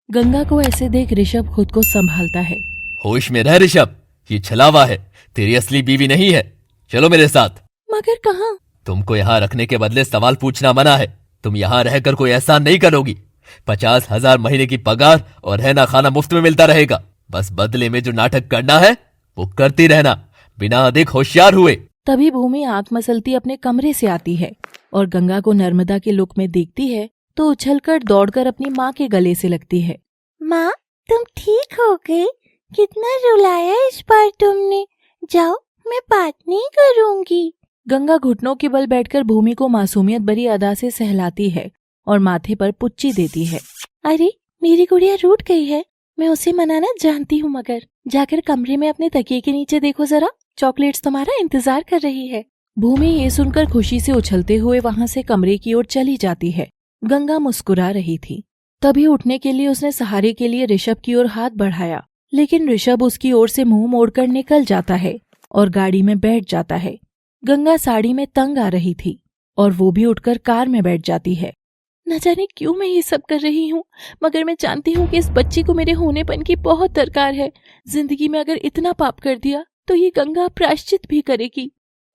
गंगा को ऐसे देख ऋषभ खुद को संभालता है। होश में रह ऋषभ, ये छलावा है, तेरी असली बीवी नहीं है। चलो मेरे साथ। मगर कहाँ? तुमको यहाँ रखने के बदले सवाल पूछना मना है। तुम यहाँ रहकर कोई एहसान नहीं करोगी। 50,000 महीने की पगार और रहना खाना मुफ्त में मिलता रहेगा। बस बदले में जो नाटक करना है वो करती रहना, बिना अधिक होशियार हुए। तभी भूमि आंख मसलती अपने कमरे से आती है और गंगा को नर्मदा के लुक में देखती है तो उछलकर दौड़कर अपनी माँ के गले से लगती है। माँ, तुम ठीक हो गई? कितना रुलाया इस बार तुमने। जाओ, मैं बात नहीं करूँगी। गंगा घुटनों के बल बैठकर भूमि को मासूमियत भरी अदा से सहलाती है और माथे पर पुच्ची देती है। अरे, मेरी गुड़िया रूठ गई है। मैं उसे मनाना जानती हूँ, मगर जाकर कमरे में अपने तकिए के नीचे देखो जरा, चॉकलेट्स तुम्हारा इंतजार कर रही है। भूमि ये सुनकर खुशी से उछलते हुए वहाँ से कमरे की ओर चली जाती है। गंगा मुस्कुरा रही थी। तभी उठने के लिए उसने सहारे के लिए ऋषभ की ओर हाथ बढ़ाया, लेकिन ऋषभ उसकी ओर से मुंह मोड़कर निकल जाता है और गाड़ी में बैठ जाता है। गंगा साड़ी में तंग आ रही थी और वो भी उठकर कार में बैठ जाती है। न जाने क्यों मैं ये सब कर रही हूँ, मगर मैं जानती हूँ कि इस बच्ची को मेरे होनेपन की बहुत दरकार है। जिंदगी में अगर इतना पाप कर दिया तो ये गंगा प्रायश्चित भी करेगी।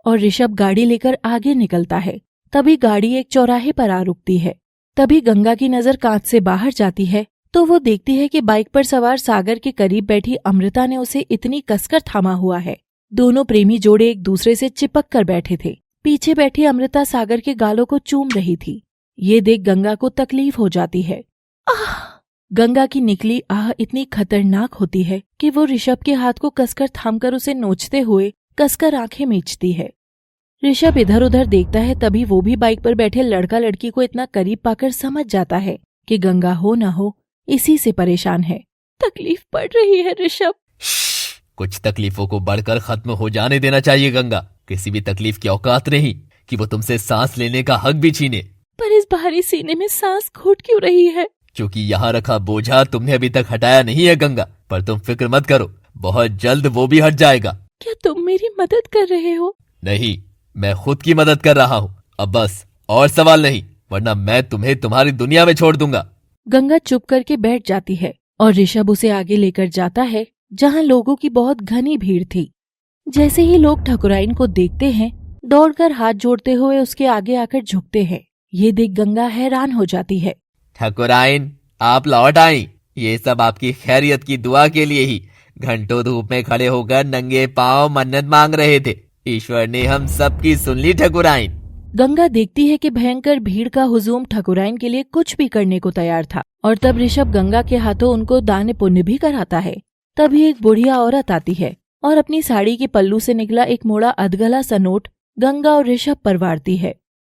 और ऋषभ गाड़ी लेकर आगे निकलता है। तभी गाड़ी एक चौराहे पर आ रुकती है। तभी गंगा की नजर कांच से बाहर जाती है तो वो देखती है कि बाइक पर सवार सागर के करीब बैठी अमृता ने उसे इतनी कसकर थामा हुआ है। दोनों प्रेमी जोड़े एक दूसरे से चिपक कर बैठे थे। पीछे बैठी अमृता सागर के गालों को चूम रही थी। ये देख गंगा को तकलीफ हो जाती है। आह! गंगा की निकली आह इतनी खतरनाक होती है कि वो ऋषभ के हाथ को कसकर थामकर उसे नोचते हुए कसकर आंखें मीचती है। ऋषभ इधर उधर देखता है। तभी वो भी बाइक पर बैठे लड़का लड़की को इतना करीब पाकर समझ जाता है कि गंगा हो न हो इसी से परेशान है। तकलीफ पड़ रही है ऋषभ। कुछ तकलीफों को बढ़कर खत्म हो जाने देना चाहिए गंगा। किसी भी तकलीफ की औकात नहीं कि वो तुमसे सांस लेने का हक भी छीने। पर इस भारी सीने में सांस घुट क्यों रही है? क्योंकि यहाँ रखा बोझा तुमने अभी तक हटाया नहीं है गंगा। पर तुम फिक्र मत करो, बहुत जल्द वो भी हट जाएगा। क्या तुम मेरी मदद कर रहे हो? नहीं, मैं खुद की मदद कर रहा हूँ। अब बस और सवाल नहीं, वरना मैं तुम्हें तुम्हारी दुनिया में छोड़ दूंगा। गंगा चुप करके बैठ जाती है और ऋषभ उसे आगे लेकर जाता है जहाँ लोगों की बहुत घनी भीड़ थी। जैसे ही लोग ठकुराइन को देखते हैं, दौड़कर हाथ जोड़ते हुए उसके आगे आकर झुकते हैं। ये देख गंगा हैरान हो जाती है। ठकुराइन, आप लौट आई। ये सब आपकी खैरियत की दुआ के लिए ही घंटों धूप में खड़े होकर नंगे पांव मन्नत मांग रहे थे। ईश्वर ने हम सबकी सुन ली ठकुराइन। गंगा देखती है कि भयंकर भीड़ का हुजूम ठकुराइन के लिए कुछ भी करने को तैयार था और तब ऋषभ गंगा के हाथों उनको दान पुण्य भी कराता है। तभी एक बुढ़िया औरत आती है और अपनी साड़ी के पल्लू से निकला एक मोड़ा अधगला सा नोट गंगा और ऋषभ पर वारती है।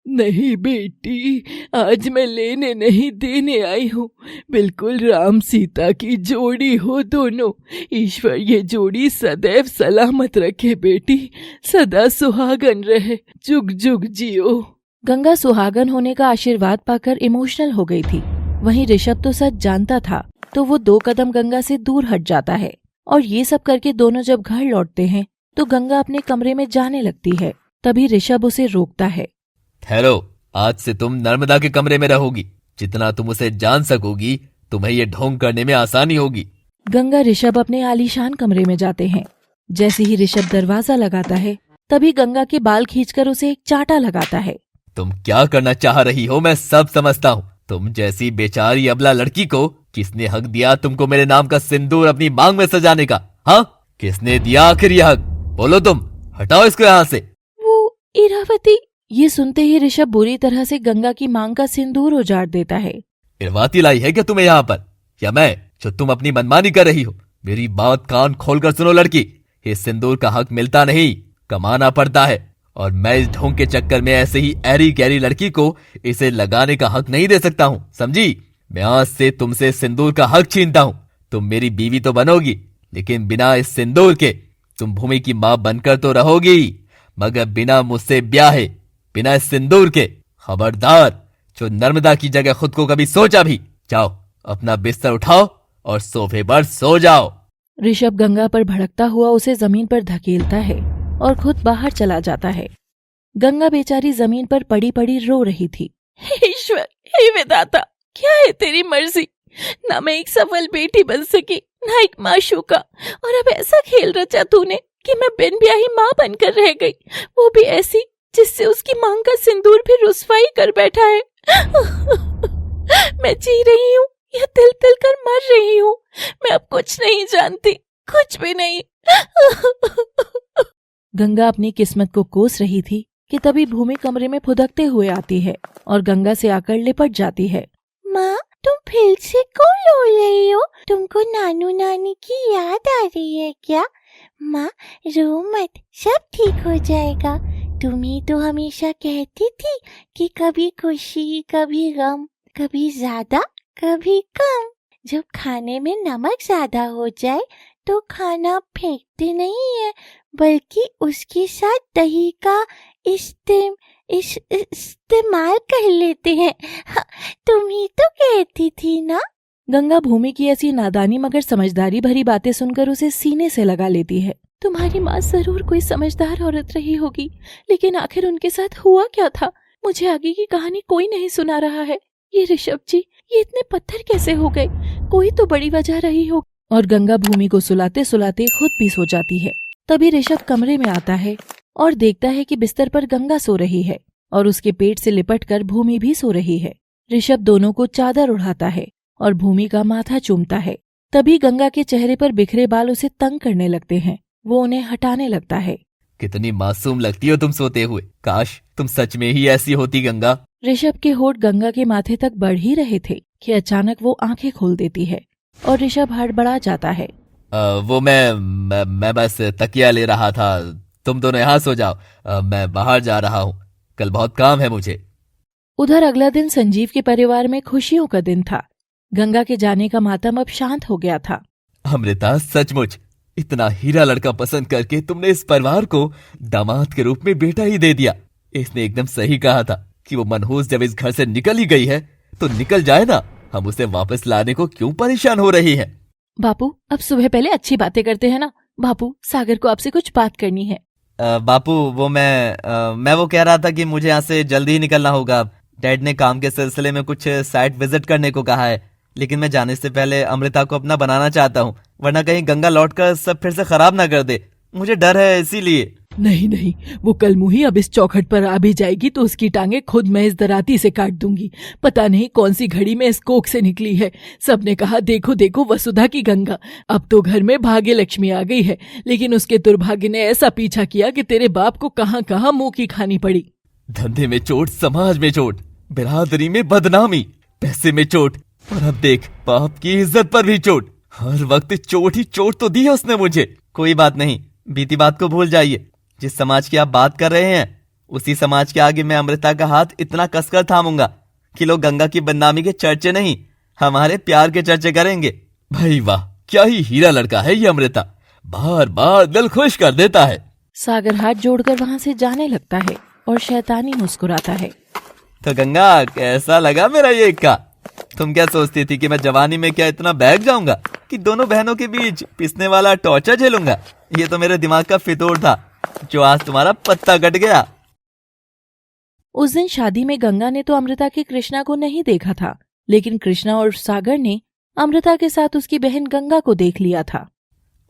नहीं बेटी, आज मैं लेने नहीं देने आई हूँ। बिल्कुल राम सीता की जोड़ी हो दोनों। ईश्वर ये जोड़ी सदैव सलामत रखे बेटी, सदा सुहागन रहे, जुग जुग जियो। गंगा सुहागन होने का आशीर्वाद पाकर इमोशनल हो गई थी। वहीं ऋषभ तो सच जानता था, तो वो 2 कदम गंगा से दूर हट जाता है। और ये सब करके दोनों जब घर लौटते हैं तो गंगा अपने कमरे में जाने लगती है। तभी ऋषभ उसे रोकता है। ठहरो, आज से तुम नर्मदा के कमरे में रहोगी। जितना तुम उसे जान सकोगी, तुम्हें ये ढोंग करने में आसानी होगी। गंगा ऋषभ अपने आलीशान कमरे में जाते हैं। जैसे ही ऋषभ दरवाजा लगाता है, तभी गंगा के बाल खींचकर उसे एक चांटा लगाता है। तुम क्या करना चाह रही हो मैं सब समझता हूँ। तुम जैसी बेचारी अबला लड़की को किसने हक दिया तुमको मेरे नाम का सिंदूर अपनी मांग में सजाने का? हाँ, किसने दिया आखिर ये हक? बोलो तुम, हटाओ इसको यहाँ से। वो इरावती। ये सुनते ही ऋषभ बुरी तरह से गंगा की मांग का सिंदूर उजाड़ देता है। इरवाती लाई है क्या तुम्हें यहाँ पर, या मैं जो तुम अपनी मनमानी कर रही हो? मेरी बात कान खोलकर सुनो लड़की, इस सिंदूर का हक मिलता नहीं, कमाना पड़ता है। और मैं इस ढोंग के चक्कर में ऐसे ही ऐरी गैरी लड़की को इसे लगाने का हक नहीं दे सकता हूँ, समझी? मैं आज से तुमसे सिंदूर का हक छीनता हूँ। तुम मेरी बीवी तो बनोगी, लेकिन बिना इस सिंदूर के। तुम भूमि की माँ बनकर तो रहोगी, मगर बिना मुझसे ब्याहे, बिना इस सिंदूर के। खबरदार, जो नर्मदा की जगह खुद को कभी सोचा भी। जाओ, अपना बिस्तर उठाओ और सोफे पर सो जाओ। ऋषभ गंगा पर भड़कता हुआ उसे जमीन पर धकेलता है और खुद बाहर चला जाता है। गंगा बेचारी जमीन पर पड़ी पड़ी रो रही थी। ईश्वर, हे विधाता, क्या है तेरी मर्जी? ना मैं एक सफल बेटी बन सकी, ना एक माशूका। और अब ऐसा खेल रचा तूने कि मैं बिन ब्याही माँ बनकर रह गई, वो भी ऐसी जिससे उसकी मांग का सिंदूर भी रुसवाई कर बैठा है। मैं जी रही हूँ या तिल तिल कर मर रही हूँ, मैं अब कुछ नहीं जानती, कुछ भी नहीं। गंगा अपनी किस्मत को कोस रही थी कि तभी भूमि कमरे में फुदकते हुए आती है और गंगा से आकर लिपट जाती है। माँ, तुम फिर से कौन रो रही हो? तुमको नानू नानी की याद आ रही है क्या? माँ, रो मत, सब ठीक हो जाएगा। तुम ही तो हमेशा कहती थी कि कभी खुशी, कभी गम, कभी ज्यादा, कभी कम। जब खाने में नमक ज्यादा हो जाए तो खाना फेंकते नहीं है, बल्कि उसके साथ दही का इस्तेमाल कर लेते हैं। तुम ही तो कहती थी ना। गंगा भूमि की ऐसी नादानी मगर समझदारी भरी बातें सुनकर उसे सीने से लगा लेती है। तुम्हारी माँ जरूर कोई समझदार औरत रही होगी, लेकिन आखिर उनके साथ हुआ क्या था? मुझे आगे की कहानी कोई नहीं सुना रहा है। ये ऋषभ जी, ये इतने पत्थर कैसे हो गए? कोई तो बड़ी वजह रही हो। और गंगा भूमि को सुलाते सुलाते खुद भी सो जाती है। तभी ऋषभ कमरे में आता है और देखता है कि बिस्तर पर गंगा सो रही है और उसके पेट से लिपटकर भूमि भी सो रही है। ऋषभ दोनों को चादर उड़ाता है और भूमि का माथा चूमता है। तभी गंगा के चेहरे पर बिखरे बाल उसे तंग करने लगते हैं। वो उन्हें हटाने लगता है। कितनी मासूम लगती हो तुम सोते हुए, काश तुम सच में ही ऐसी होती गंगा। ऋषभ के होठ गंगा के माथे तक बढ़ ही रहे थे कि अचानक वो आंखें खोल देती है और ऋषभ हड़बड़ा जाता है। वो मैं बस तकिया ले रहा था, तुम दोनों यहाँ सो जाओ, मैं बाहर जा रहा हूँ, कल बहुत काम है मुझे। उधर अगला दिन संजीव के परिवार में खुशियों का दिन था। गंगा के जाने का मातम अब शांत हो गया था। अमृता, सचमुच इतना हीरा लड़का पसंद करके तुमने इस परिवार को दामाद के रूप में बेटा ही दे दिया। इसने एकदम सही कहा था कि वो मनहूस जब इस घर से निकल ही गई है तो निकल जाए ना, हम उसे वापस लाने को क्यों परेशान हो रही है। बापू, अब सुबह पहले अच्छी बातें करते हैं ना। बापू, सागर को आपसे कुछ बात करनी है। बापू, वो मैं वो कह रहा था कि मुझे यहाँ से जल्दी ही निकलना होगा। डैड ने काम के सिलसिले में कुछ साइट विजिट करने को कहा है, लेकिन मैं जाने से पहले अमृता को अपना बनाना चाहता हूँ, वरना कहीं गंगा लौटकर सब फिर से खराब ना कर दे। मुझे डर है इसीलिए। नहीं नहीं, वो कल मुही अब इस चौखट पर आ भी जाएगी तो उसकी टांगे खुद मैं इस दराती से काट दूंगी। पता नहीं कौन सी घड़ी में इस कोख से निकली है। सबने कहा देखो देखो वसुधा की गंगा, अब तो घर में भाग्य लक्ष्मी आ गई है, लेकिन उसके दुर्भाग्य ने ऐसा पीछा किया कि तेरे बाप को कहाँ कहाँ मुंह की खानी पड़ी। धंधे में चोट, समाज में चोट, बिरादरी में बदनामी, पैसे में चोट, और अब देख बाप की इज्जत पर भी चोट। हर वक्त चोट ही चोट तो दी है उसने मुझे। कोई बात नहीं, बीती बात को भूल जाइए। जिस समाज की आप बात कर रहे हैं उसी समाज के आगे मैं अमृता का हाथ इतना कसकर थामूंगा कि लोग गंगा की बदनामी के चर्चे नहीं, हमारे प्यार के चर्चे करेंगे। भाई वाह, क्या ही हीरा लड़का है ये अमृता, बार बार दिल खुश कर देता है। सागर हाथ जोड़कर वहाँ से जाने लगता है और शैतानी मुस्कुराता है। तो गंगा, कैसा लगा मेरा ये इक्का? तुम क्या सोचती थी कि मैं जवानी में क्या इतना बहक जाऊंगा कि दोनों बहनों के बीच पिसने वाला टॉर्चर झेलूंगा? ये तो मेरे दिमाग का फितूर था जो आज तुम्हारा पत्ता कट गया। उस दिन शादी में गंगा ने तो अमृता के कृष्णा को नहीं देखा था, लेकिन कृष्णा और सागर ने अमृता के साथ उसकी बहन गंगा को देख लिया था।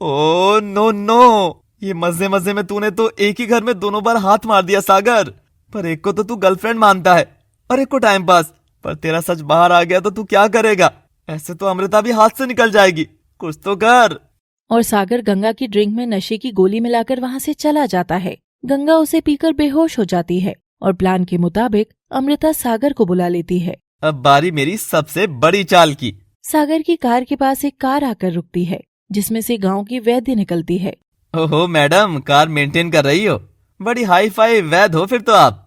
ओ नो नो, ये मजे मजे में तूने तो एक ही घर में दोनों बार हाथ मार दिया सागर। पर एक को तो तू गर्लफ्रेंड मानता है और एक को टाइम पास, पर तेरा सच बाहर आ गया तो तू क्या करेगा? ऐसे तो अमृता भी हाथ से निकल जाएगी, कुछ तो कर। और सागर गंगा की ड्रिंक में नशे की गोली मिलाकर वहाँ से चला जाता है। गंगा उसे पीकर बेहोश हो जाती है और प्लान के मुताबिक अमृता सागर को बुला लेती है। अब बारी मेरी सबसे बड़ी चाल की। सागर की कार के पास एक कार आकर रुकती है जिसमें से गांव की वैद्य निकलती है। ओहो मैडम, कार मेंटेन कर रही हो, बड़ी हाई फाई वैद्य हो फिर तो आप।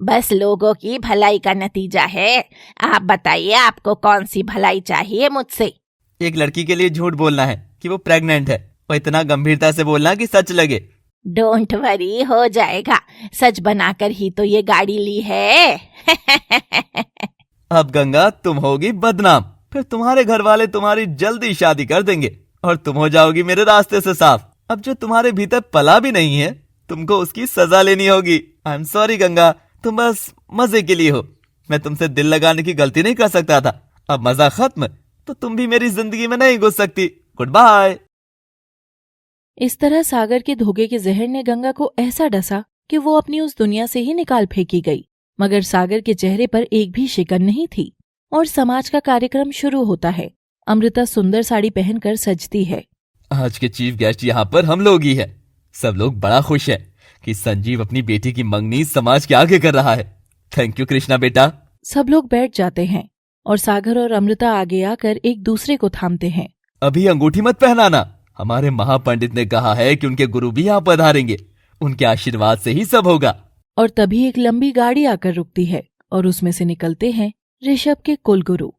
बस लोगों की भलाई का नतीजा है। आप बताइए, आपको कौन सी भलाई चाहिए मुझसे? एक लड़की के लिए झूठ बोलना है कि वो प्रेग्नेंट है, वो इतना गंभीरता से बोलना कि सच लगे। डोंट वरी, हो जाएगा। सच बनाकर ही तो ये गाड़ी ली है। अब गंगा तुम होगी बदनाम, फिर तुम्हारे घर वाले तुम्हारी जल्दी शादी कर देंगे और तुम हो जाओगी मेरे रास्ते से साफ। अब जो तुम्हारे भीतर पला भी नहीं है तुमको उसकी सजा लेनी होगी। आई एम सॉरी गंगा, तुम बस मजे के लिए हो। मैं तुमसे दिल लगाने की गलती नहीं कर सकता था। अब मजा खत्म, तो तुम भी मेरी जिंदगी में नहीं घुस सकती। Goodbye. इस तरह सागर के धोखे के जहर ने गंगा को ऐसा डसा कि वो अपनी उस दुनिया से ही निकाल फेंकी गई। मगर सागर के चेहरे पर एक भी शिकन नहीं थी और समाज का कार्यक्रम शुरू होता है। अमृता सुंदर साड़ी पहनकर सजती है। आज के चीफ गेस्ट यहाँ पर हम लोग ही है। सब लोग बड़ा खुश है कि संजीव अपनी बेटी की मंगनी समाज के आगे कर रहा है। थैंक यू कृष्णा बेटा। सब लोग बैठ जाते हैं और सागर और अमृता आगे आकर एक दूसरे को थामते हैं। अभी अंगूठी मत पहनाना, हमारे महापंडित ने कहा है कि उनके गुरु भी यहाँ पधारेंगे, उनके आशीर्वाद से ही सब होगा। और तभी एक लंबी गाड़ी आकर रुकती है और उसमें से निकलते हैं ऋषभ के कुलगुरु।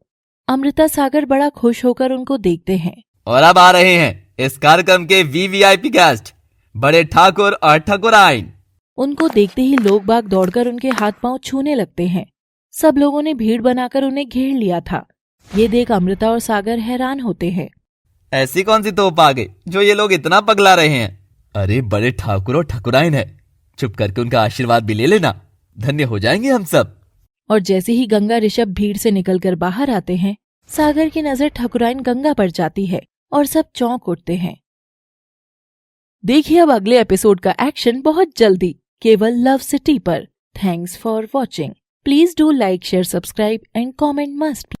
अमृता सागर बड़ा खुश होकर उनको देखते हैं। और अब आ रहे हैं इस कार्यक्रम के वीवीआईपी गेस्ट, बड़े ठाकुर और ठाकुराइन। उनको देखते ही लोग बाग दौड़कर उनके हाथ पांव छूने लगते हैं। सब लोगों ने भीड़ बनाकर उन्हें घेर लिया था। ये देख अमृता और सागर हैरान होते हैं। ऐसी कौन सी तोप आ गई जो ये लोग इतना पगला रहे हैं? अरे बड़े ठाकुर और ठाकुराइन है, चुप करके उनका आशीर्वाद भी ले लेना, धन्य हो जाएंगे हम सब। और जैसे ही गंगा ऋषभ भीड़ से निकलकर बाहर आते हैं, सागर की नजर ठाकुराइन गंगा पर जाती है और सब चौंक उठते हैं। देखिए अब अगले एपिसोड का एक्शन बहुत जल्दी केवल लव सिटी पर। Thanks for watching. Please do like, share, subscribe and comment must.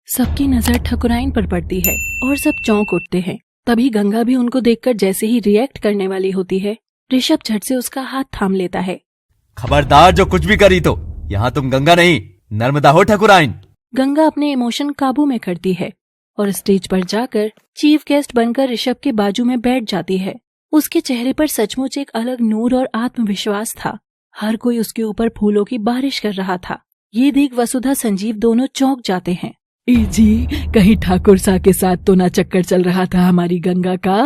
सबकी नजर ठाकुराइन पर पड़ती है और सब चौंक उठते हैं। तभी गंगा भी उनको देखकर जैसे ही रिएक्ट करने वाली होती है, ऋषभ झट से उसका हाथ थाम लेता है। खबरदार, जो कुछ भी करी तो यहाँ तुम गंगा नहीं नर्मदा हो ठाकुराइन। गंगा अपने इमोशन काबू में करती है और स्टेज पर जाकर चीफ गेस्ट बनकर ऋषभ के बाजू में बैठ जाती है। उसके चेहरे पर सचमुच एक अलग नूर और आत्मविश्वास था। हर कोई उसके ऊपर फूलों की बारिश कर रहा था। ये देख वसुधा संजीव दोनों चौंक जाते हैं। जी, कहीं ठाकुर सा के साथ तो ना चक्कर चल रहा था हमारी गंगा का?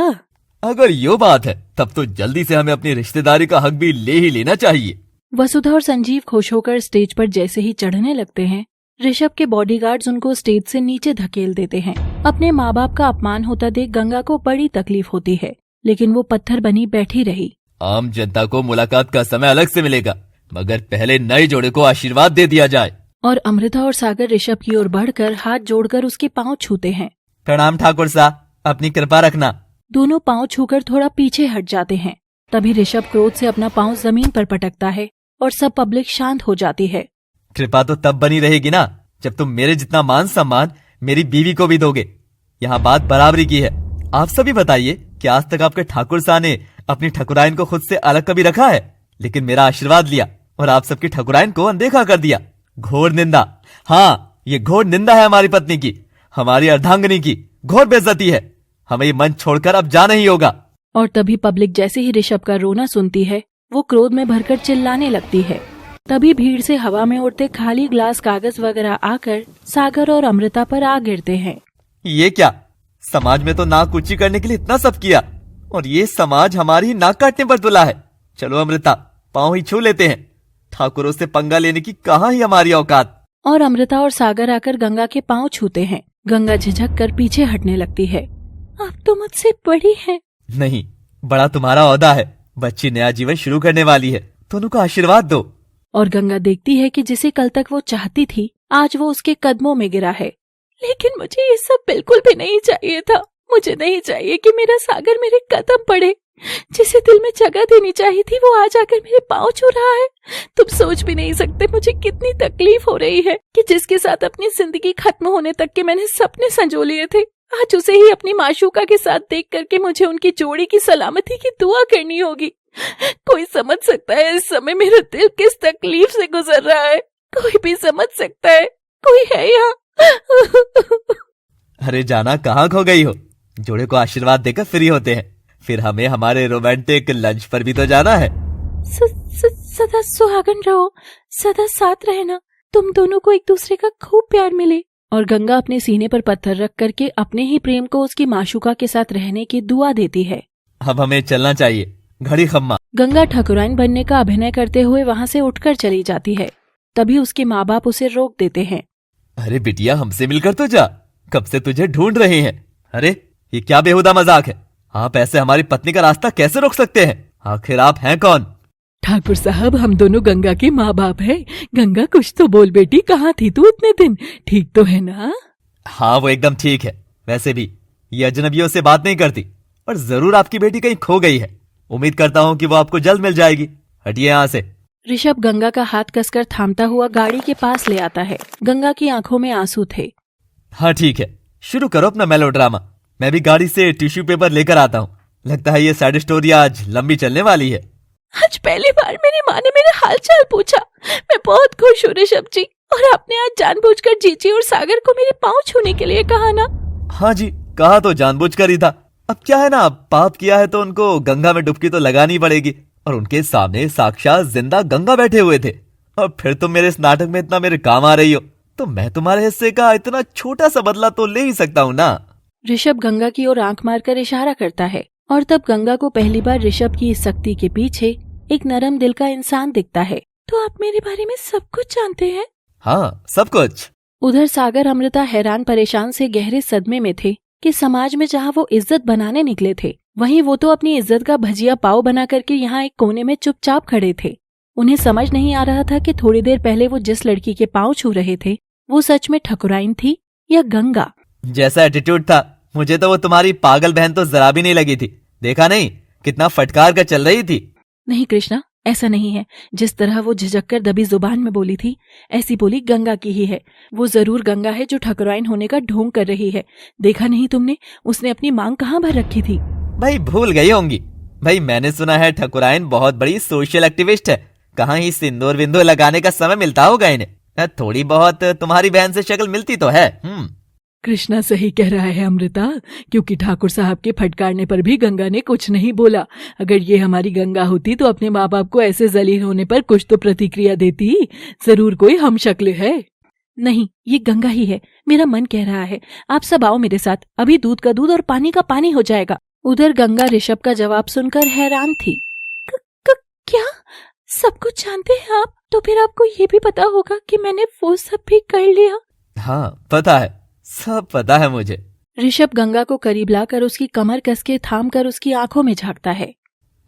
अगर ये बात है तब तो जल्दी से हमें अपनी रिश्तेदारी का हक भी ले ही लेना चाहिए। वसुधा और संजीव खुश होकर स्टेज पर जैसे ही चढ़ने लगते हैं, ऋषभ के बॉडीगार्ड्स उनको स्टेज से नीचे धकेल देते हैं। अपने माँ बाप का अपमान होता देख गंगा को बड़ी तकलीफ होती है, लेकिन वो पत्थर बनी बैठी रही। आम जनता को मुलाकात का समय अलग से मिलेगा, मगर पहले नए जोड़े को आशीर्वाद दे दिया जाए। और अमृता और सागर ऋषभ की ओर बढ़कर हाथ जोड़कर उसके पांव छूते हैं। प्रणाम ठाकुर सा, अपनी कृपा रखना। दोनों पांव छूकर थोड़ा पीछे हट जाते हैं। तभी ऋषभ क्रोध से अपना पांव जमीन पर पटकता है और सब पब्लिक शांत हो जाती है। कृपा तो तब बनी रहेगी ना जब तुम मेरे जितना मान सम्मान मेरी बीवी को भी दोगे। यहाँ बात बराबरी की है। आप सभी बताइए कि आज तक आपके ठाकुर सा ने अपनी ठकुराइन को खुद से अलग कभी रखा है, लेकिन मेरा आशीर्वाद लिया और आप सबकी ठकुराइन को अनदेखा कर दिया। घोर निंदा, हाँ ये घोर निंदा है हमारी पत्नी की, हमारी अर्धांगिनी की घोर बेइज्जती है। हमें ये मंच छोड़कर अब जाना ही होगा। और तभी पब्लिक जैसे ही ऋषभ का रोना सुनती है, वो क्रोध में भरकर चिल्लाने लगती है। तभी भीड़ से हवा में उड़ते खाली ग्लास, कागज वगैरह आकर सागर और अमृता पर आ गिरते हैं। ये क्या, समाज में तो नाक ऊंची करने के लिए इतना सब किया और ये समाज हमारी नाक काटने पर तुला है। चलो अमृता, पांव ही छू लेते हैं। ठाकुरों से पंगा लेने की कहाँ ही हमारी औकात। और अमृता और सागर आकर गंगा के पांव छूते हैं। गंगा झिझक कर पीछे हटने लगती है। आप तो मुझसे बड़ी हैं। नहीं, बड़ा तुम्हारा ओहदा है। बच्ची नया जीवन शुरू करने वाली है, तो उनको आशीर्वाद दो। और गंगा देखती है कि जिसे कल तक वो चाहती थी, आज वो उसके कदमों में गिरा है। लेकिन मुझे ये सब बिल्कुल भी नहीं चाहिए था। मुझे नहीं चाहिए कि मेरा सागर मेरे कदम पड़े। जिसे दिल में जगह देनी चाहिए थी वो आज आकर मेरे पाँव छू रहा है। तुम सोच भी नहीं सकते मुझे कितनी तकलीफ हो रही है कि जिसके साथ अपनी जिंदगी खत्म होने तक के मैंने सपने संजो लिए थे, आज उसे ही अपनी माशूका के साथ देख करके मुझे उनकी जोड़ी की सलामती की दुआ करनी होगी। कोई समझ सकता है इस समय मेरा दिल किस तकलीफ से गुजर रहा है? कोई भी समझ सकता है? कोई है यहाँ? अरे जाना, कहाँ खो गई हो? जोड़े को आशीर्वाद देकर फ्री होते हैं, फिर हमें हमारे रोमांटिक लंच पर भी तो जाना है। सदा सुहागन रहो, सदा साथ रहना। तुम दोनों को एक दूसरे का खूब प्यार मिले। और गंगा अपने सीने पर पत्थर रख करके अपने ही प्रेम को उसकी माशूका के साथ रहने की दुआ देती है। अब हमें चलना चाहिए, घड़ी खम्मा। गंगा ठाकुराइन बनने का अभिनय करते हुए वहाँ से उठकर चली जाती है। तभी उसके माँ बाप उसे रोक देते हैं। अरे बिटिया, हमसे मिलकर तो जा, कब से तुझे ढूंढ रहे हैं। अरे ये क्या बेहुदा मजाक है? आप ऐसे हमारी पत्नी का रास्ता कैसे रोक सकते हैं? आखिर आप हैं कौन? ठाकुर साहब, हम दोनों गंगा के माँ बाप हैं। गंगा कुछ तो बोल बेटी, कहाँ थी तू इतने दिन? ठीक तो है ना? हाँ, वो एकदम ठीक है। वैसे भी ये अजनबियों से बात नहीं करती और जरूर आपकी बेटी कहीं खो गई है। उम्मीद करता हूँ कि वो आपको जल्द मिल जाएगी। हटिए यहाँ से। ऋषभ गंगा का हाथ कसकर थामता हुआ गाड़ी के पास ले आता है। गंगा की आंखों में आंसू थे। हाँ ठीक है, शुरू करो अपना मेलोड्रामा। मैं भी गाड़ी से टिश्यू पेपर लेकर आता हूँ। लगता है ये सैड स्टोरी आज लंबी चलने वाली है। आज पहली बार मेरी माँ ने मेरा हालचाल पूछा। मैं बहुत खुश हूँ ऋषभ जी। और आपने आज जानबूझकर जीजी और सागर को मेरे पाँव छूने के लिए कहा ना? हाँ जी, कहा तो जानबूझकर ही था। अब क्या है ना, पाप किया है तो उनको गंगा में डुबकी तो लगानी पड़ेगी। और उनके सामने साक्षात जिंदा गंगा बैठे हुए थे। और फिर तुम मेरे इस नाटक में इतना मेरे काम आ रही हो, तो मैं तुम्हारे हिस्से का इतना छोटा सा बदला तो ले ही सकता हूँ ना। ऋषभ गंगा की ओर आंख मारकर इशारा करता है और तब गंगा को पहली बार ऋषभ की इस सख्ती के पीछे एक नरम दिल का इंसान दिखता है। तो आप मेरे बारे में सब कुछ जानते हैं? हाँ, सब कुछ। उधर सागर अमृता हैरान परेशान से गहरे सदमे में थे कि समाज में जहाँ वो इज्जत बनाने निकले थे, वहीं वो तो अपनी इज्जत का भजिया पाव बना करके यहाँ एक कोने में चुपचाप खड़े थे। उन्हें समझ नहीं आ रहा था कि थोड़ी देर पहले वो जिस लड़की के पाँव छू रहे थे वो सच में ठकुराइन थी या गंगा। जैसा एटीट्यूड था, मुझे तो वो तुम्हारी पागल बहन तो जरा भी नहीं लगी थी। देखा नहीं कितना फटकार कर चल रही थी। नहीं कृष्णा, ऐसा नहीं है। जिस तरह वो झिझककर दबी जुबान में बोली थी, ऐसी बोली गंगा की ही है। वो जरूर गंगा है जो ठकुराइन होने का ढोंग कर रही है। देखा नहीं तुमने उसने अपनी मांग कहाँ भर रखी थी? भाई भूल गई होंगी। भाई मैंने सुना है ठकुराइन बहुत बड़ी सोशल एक्टिविस्ट है। कहाँ ही सिंदूर विंदूर लगाने का समय मिलता होगा इन्हें। थोड़ी बहुत तुम्हारी बहन से शक्ल मिलती तो है। कृष्णा सही कह रहा है अमृता, क्योंकि ठाकुर साहब के फटकारने पर भी गंगा ने कुछ नहीं बोला। अगर ये हमारी गंगा होती तो अपने माँ बाप को ऐसे जलील होने पर कुछ तो प्रतिक्रिया देती। जरूर कोई हम शक्ल है। नहीं, ये गंगा ही है। मेरा मन कह रहा है आप सब आओ मेरे साथ, अभी दूध का दूध और पानी का पानी हो जाएगा। उधर गंगा ऋषभ का जवाब सुनकर हैरान थी। क्या सब कुछ जानते हैं आप? तो फिर आपको ये भी पता होगा कि मैंने वो सब भी कर लिया। हाँ पता है, सब पता है मुझे। ऋषभ गंगा को करीब लाकर उसकी कमर कसके थाम कर उसकी आंखों में झांकता है।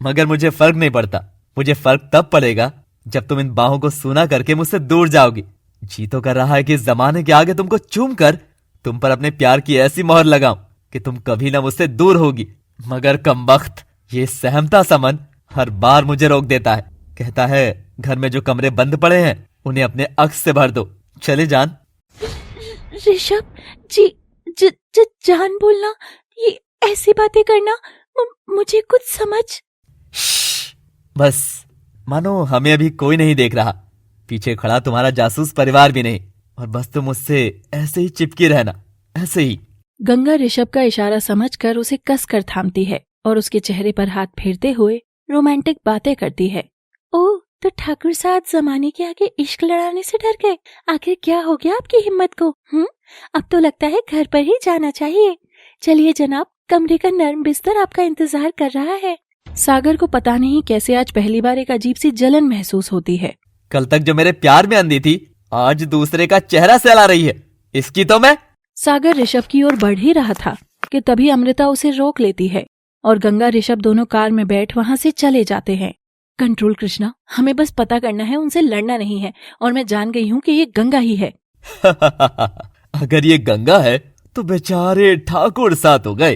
मगर मुझे फर्क नहीं पड़ता। मुझे फर्क तब पड़ेगा जब तुम इन बाहों को सूना करके मुझसे दूर जाओगी। जी तो कर रहा है कि इस जमाने के आगे तुमको चूम कर तुम पर अपने प्यार की ऐसी मोहर लगाऊं कि तुम कभी ना मुझसे दूर होगी। मगर कमबख्त ये सहमता सा मन हर बार मुझे रोक देता है। कहता है घर में जो कमरे बंद पड़े हैं उन्हें अपने अक्स से भर दो। चले जान। ऋषभ जी, जान बोलना, ये ऐसी बातें करना, मुझे कुछ समझ। बस मानो हमें अभी कोई नहीं देख रहा। पीछे खड़ा तुम्हारा जासूस परिवार भी नहीं। और बस तुम मुझसे ऐसे ही चिपकी रहना, ऐसे ही। गंगा ऋषभ का इशारा समझकर उसे कसकर थामती है और उसके चेहरे पर हाथ फेरते हुए रोमांटिक बातें करती है। ओह, तो ठाकुर साहब जमाने के आगे इश्क लड़ाने से डर गए। आखिर क्या हो गया आपकी हिम्मत को? अब तो लगता है घर पर ही जाना चाहिए। चलिए जनाब, कमरे का नर्म बिस्तर आपका इंतजार कर रहा है। सागर को पता नहीं कैसे आज पहली बार एक अजीब सी जलन महसूस होती है। कल तक जो मेरे प्यार में अंधी थी आज दूसरे का चेहरा सहला रही है। इसकी तो मैं। सागर ऋषभ की ओर बढ़ ही रहा था कि तभी अमृता उसे रोक लेती है और गंगा ऋषभ दोनों कार में बैठ वहाँ से चले जाते हैं। कंट्रोल कृष्णा, हमें बस पता करना है, उनसे लड़ना नहीं है। और मैं जान गई हूँ कि ये गंगा ही है। अगर ये गंगा है तो बेचारे ठाकुर साथ हो गए,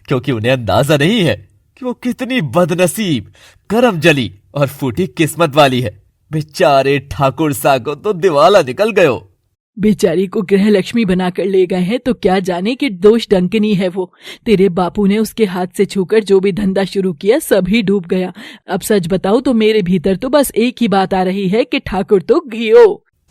क्योंकि उन्हें अंदाजा नहीं है कि वो कितनी बदनसीब, करम जली और फूटी किस्मत वाली है। बेचारे ठाकुर सा को तो दिवाला निकल गयो। बेचारी को गृह लक्ष्मी बनाकर ले गए हैं तो क्या जाने कि दोष डंकनी है वो। तेरे बापू ने उसके हाथ से छूकर जो भी धंधा शुरू किया सभी डूब गया। अब सच बताओ तो मेरे भीतर तो बस एक ही बात आ रही है कि ठाकुर तो घियो।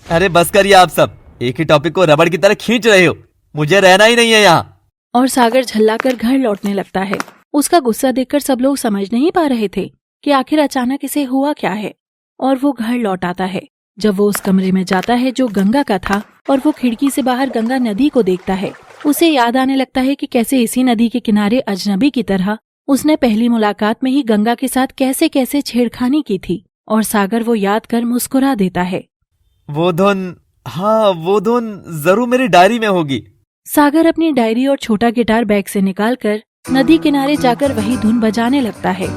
अरे बस करिए आप सब, एक ही टॉपिक को रबड़ की तरह खींच रहे हो। मुझे रहना ही नहीं है यहाँ। और सागर झल्लाकर घर लौटने लगता है। उसका गुस्सा देखकर सब लोग समझ नहीं पा रहे थे कि आखिर अचानक इसे हुआ क्या है। और वो घर लौट आता है। जब वो उस कमरे में जाता है जो गंगा का था और वो खिड़की से बाहर गंगा नदी को देखता है, उसे याद आने लगता है कि कैसे इसी नदी के किनारे अजनबी की तरह उसने पहली मुलाकात में ही गंगा के साथ कैसे कैसे छेड़खानी की थी। और सागर वो याद कर मुस्कुरा देता है। वो धुन, हाँ वो धुन जरूर मेरी डायरी में होगी। सागर अपनी डायरी और छोटा गिटार बैग से निकालकर नदी किनारे जाकर वही धुन बजाने लगता है।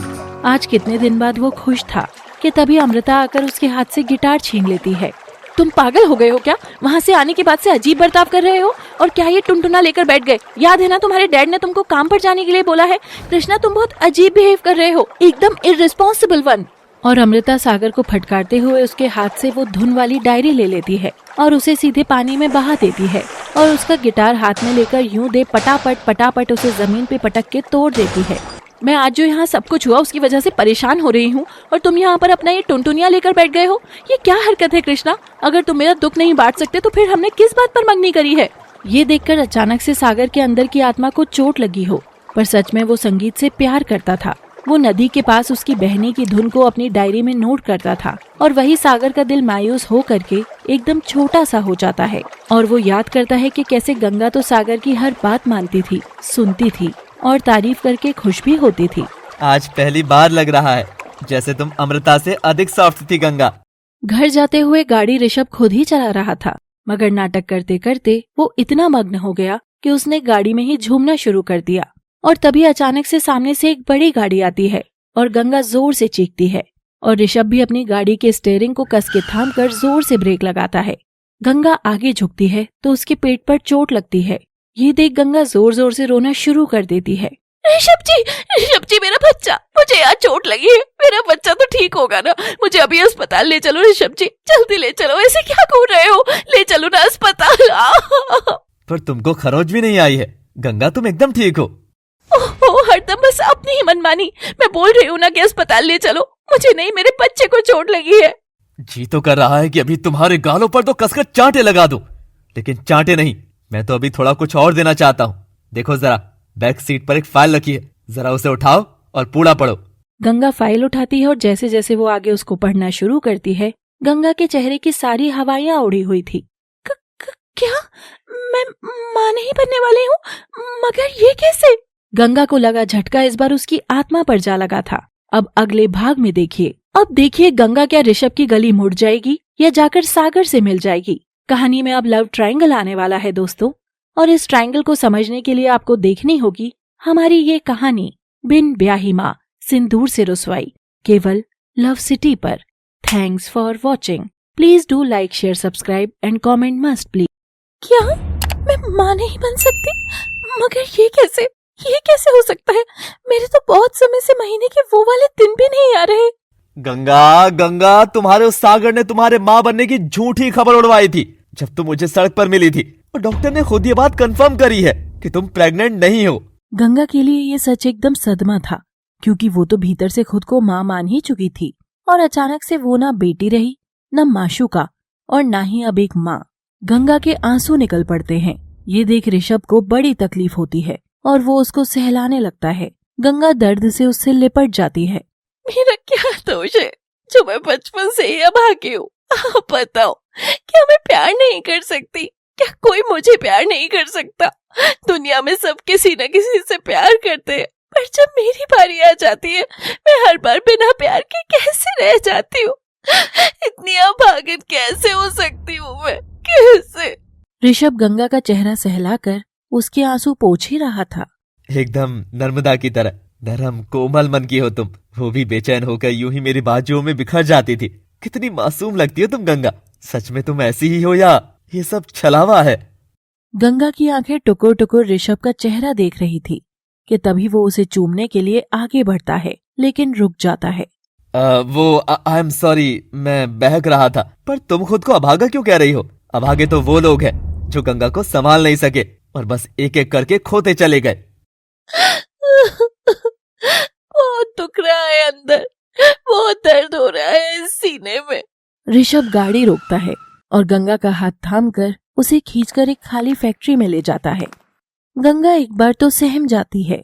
आज कितने दिन बाद वो खुश था कि तभी अमृता आकर उसके हाथ से गिटार छीन लेती है। तुम पागल हो गए हो क्या? वहाँ से आने के बाद से अजीब बर्ताव कर रहे हो। और क्या ये टुनटुना लेकर बैठ गए? याद है ना तुम्हारे डैड ने तुमको काम पर जाने के लिए बोला है। कृष्णा तुम बहुत अजीब बिहेव कर रहे हो, एकदम इररिस्पॉन्सिबल वन। और अमृता सागर को फटकारते हुए उसके हाथ से वो धुन वाली डायरी ले लेती है और उसे सीधे पानी में बहा देती है और उसका गिटार हाथ में लेकर यूं दे पटापट पटापट उसे जमीन पे पटक के तोड़ देती है। मैं आज जो यहाँ सब कुछ हुआ उसकी वजह से परेशान हो रही हूँ और तुम यहाँ पर अपना ये टुनटुनिया लेकर बैठ गए हो। ये क्या हरकत है कृष्णा? अगर तुम मेरा दुख नहीं बांट सकते तो फिर हमने किस बात पर मंगनी करी है? ये देखकर अचानक से सागर के अंदर की आत्मा को चोट लगी हो, पर सच में वो संगीत से प्यार करता था। वो नदी के पास उसकी बहनी की धुन को अपनी डायरी में नोट करता था और वही सागर का दिल मायूस हो करके एकदम छोटा सा हो जाता है। और वो याद करता है कि कैसे गंगा तो सागर की हर बात मानती थी, सुनती थी और तारीफ करके खुश भी होती थी। आज पहली बार लग रहा है जैसे तुम अमृता से अधिक सॉफ्ट थी गंगा। घर जाते हुए गाड़ी ऋषभ खुद ही चला रहा था, मगर नाटक करते करते वो इतना मग्न हो गया कि उसने गाड़ी में ही झूमना शुरू कर दिया। और तभी अचानक से सामने से एक बड़ी गाड़ी आती है और गंगा जोर से चीखती है और ऋषभ भी अपनी गाड़ी के स्टीयरिंग को कस के थाम कर जोर से ब्रेक लगाता है। गंगा आगे झुकती है तो उसके पेट पर चोट लगती है। ये देख गंगा जोर जोर से रोना शुरू कर देती है। ऋषभ जी मेरा बच्चा, मुझे यहाँ चोट लगी है, मेरा बच्चा तो ठीक होगा ना? मुझे अभी अस्पताल ले चलो ऋषभ जी, जल्दी ले चलो। ऐसे क्या कूद रहे हो? ले चलो ना अस्पताल। पर तुमको खरोच भी नहीं आई है गंगा, तुम एकदम ठीक हो। ओह, हरदम बस अपनी ही मनमानी। मैं बोल रही हूँ ना कि अस्पताल ले चलो। मुझे नहीं, मेरे बच्चे को चोट लगी है। जी तो कर रहा है कि अभी तुम्हारे गालों पर तो कसकर चांटे लगा दूं, लेकिन चांटे नहीं, मैं तो अभी थोड़ा कुछ और देना चाहता हूँ। देखो जरा, बैक सीट पर एक फाइल रखी है, जरा उसे उठाओ और पूरा पढ़ो। गंगा फाइल उठाती है और जैसे जैसे वो आगे उसको पढ़ना शुरू करती है, गंगा के चेहरे की सारी हवाइयाँ उड़ी हुई थी। क्या मैं माँ नहीं बनने वाली हूँ? मगर ये कैसे? गंगा को लगा झटका इस बार उसकी आत्मा पर जा लगा था। अब अगले भाग में देखिए। अब देखिए गंगा क्या ऋषभ की गली मुड़ जाएगी या जाकर सागर से मिल जाएगी। कहानी में अब लव ट्रायंगल आने वाला है दोस्तों, और इस ट्रायंगल को समझने के लिए आपको देखनी होगी हमारी ये कहानी बिन ब्याही माँ सिंदूर से रुसवाई, केवल लव सिटी पर। Thanks for watching. Please do like, share, subscribe and comment must please. क्या मैं माँ नहीं बन सकती? मगर ये कैसे हो सकता है? मेरे तो बहुत समय से महीने के वो वाले दिन भी नहीं आ रहे। गंगा, तुम्हारे उस सागर ने तुम्हारे माँ बनने की झूठी खबर उड़वाई थी जब तुम मुझे सड़क पर मिली थी, और डॉक्टर ने खुद ये बात कंफर्म करी है कि तुम प्रेग्नेंट नहीं हो। गंगा के लिए ये सच एकदम सदमा था, क्योंकि वो तो भीतर से खुद को माँ मान ही चुकी थी, और अचानक से वो ना बेटी रही, न माशूका, और ना ही अब एक माँ। गंगा के आंसू निकल पड़ते हैं। ये देख ऋषभ को बड़ी तकलीफ होती है और वो उसको सहलाने लगता है। गंगा दर्द से उससे लिपट जाती है। मेरा क्या दोष है जो मैं बचपन से ही अभागी हूँ? आप बताओ, क्या मैं प्यार नहीं कर सकती? क्या कोई मुझे प्यार नहीं कर सकता? दुनिया में सब किसी न किसी से प्यार करते हैं, पर जब मेरी बारी आ जाती है मैं हर बार बिना प्यार के कैसे रह जाती हूँ? इतनी अभागित कैसे हो सकती हूँ मैं? कैसे? ऋषभ गंगा का चेहरा सहलाकर उसके आंसू पोंछ ही रहा था। एकदम नर्मदा की तरह नरम कोमल मन की हो तुम, वो भी बेचैन होकर यूं ही मेरी बाजुओं में बिखर जाती थी। कितनी मासूम लगती हो तुम गंगा, सच में तुम ऐसी ही हो या ये सब छलावा है? गंगा की आंखें टुकुर टुकुर ऋषभ का चेहरा देख रही थी कि तभी वो उसे चूमने के लिए आगे बढ़ता है, लेकिन रुक जाता है। आई एम सॉरी, मैं बहक रहा था। पर तुम खुद को अभागा क्यों कह रही हो? अभागे तो वो लोग हैं जो गंगा को संभाल नहीं सके और बस एक एक करके खोते चले गए। बहुत दुख रहा है अंदर, बहुत दर्द हो रहा है इस सीने में। ऋषभ गाड़ी रोकता है और गंगा का हाथ थामकर उसे खींचकर एक खाली फैक्ट्री में ले जाता है। गंगा एक बार तो सहम जाती है।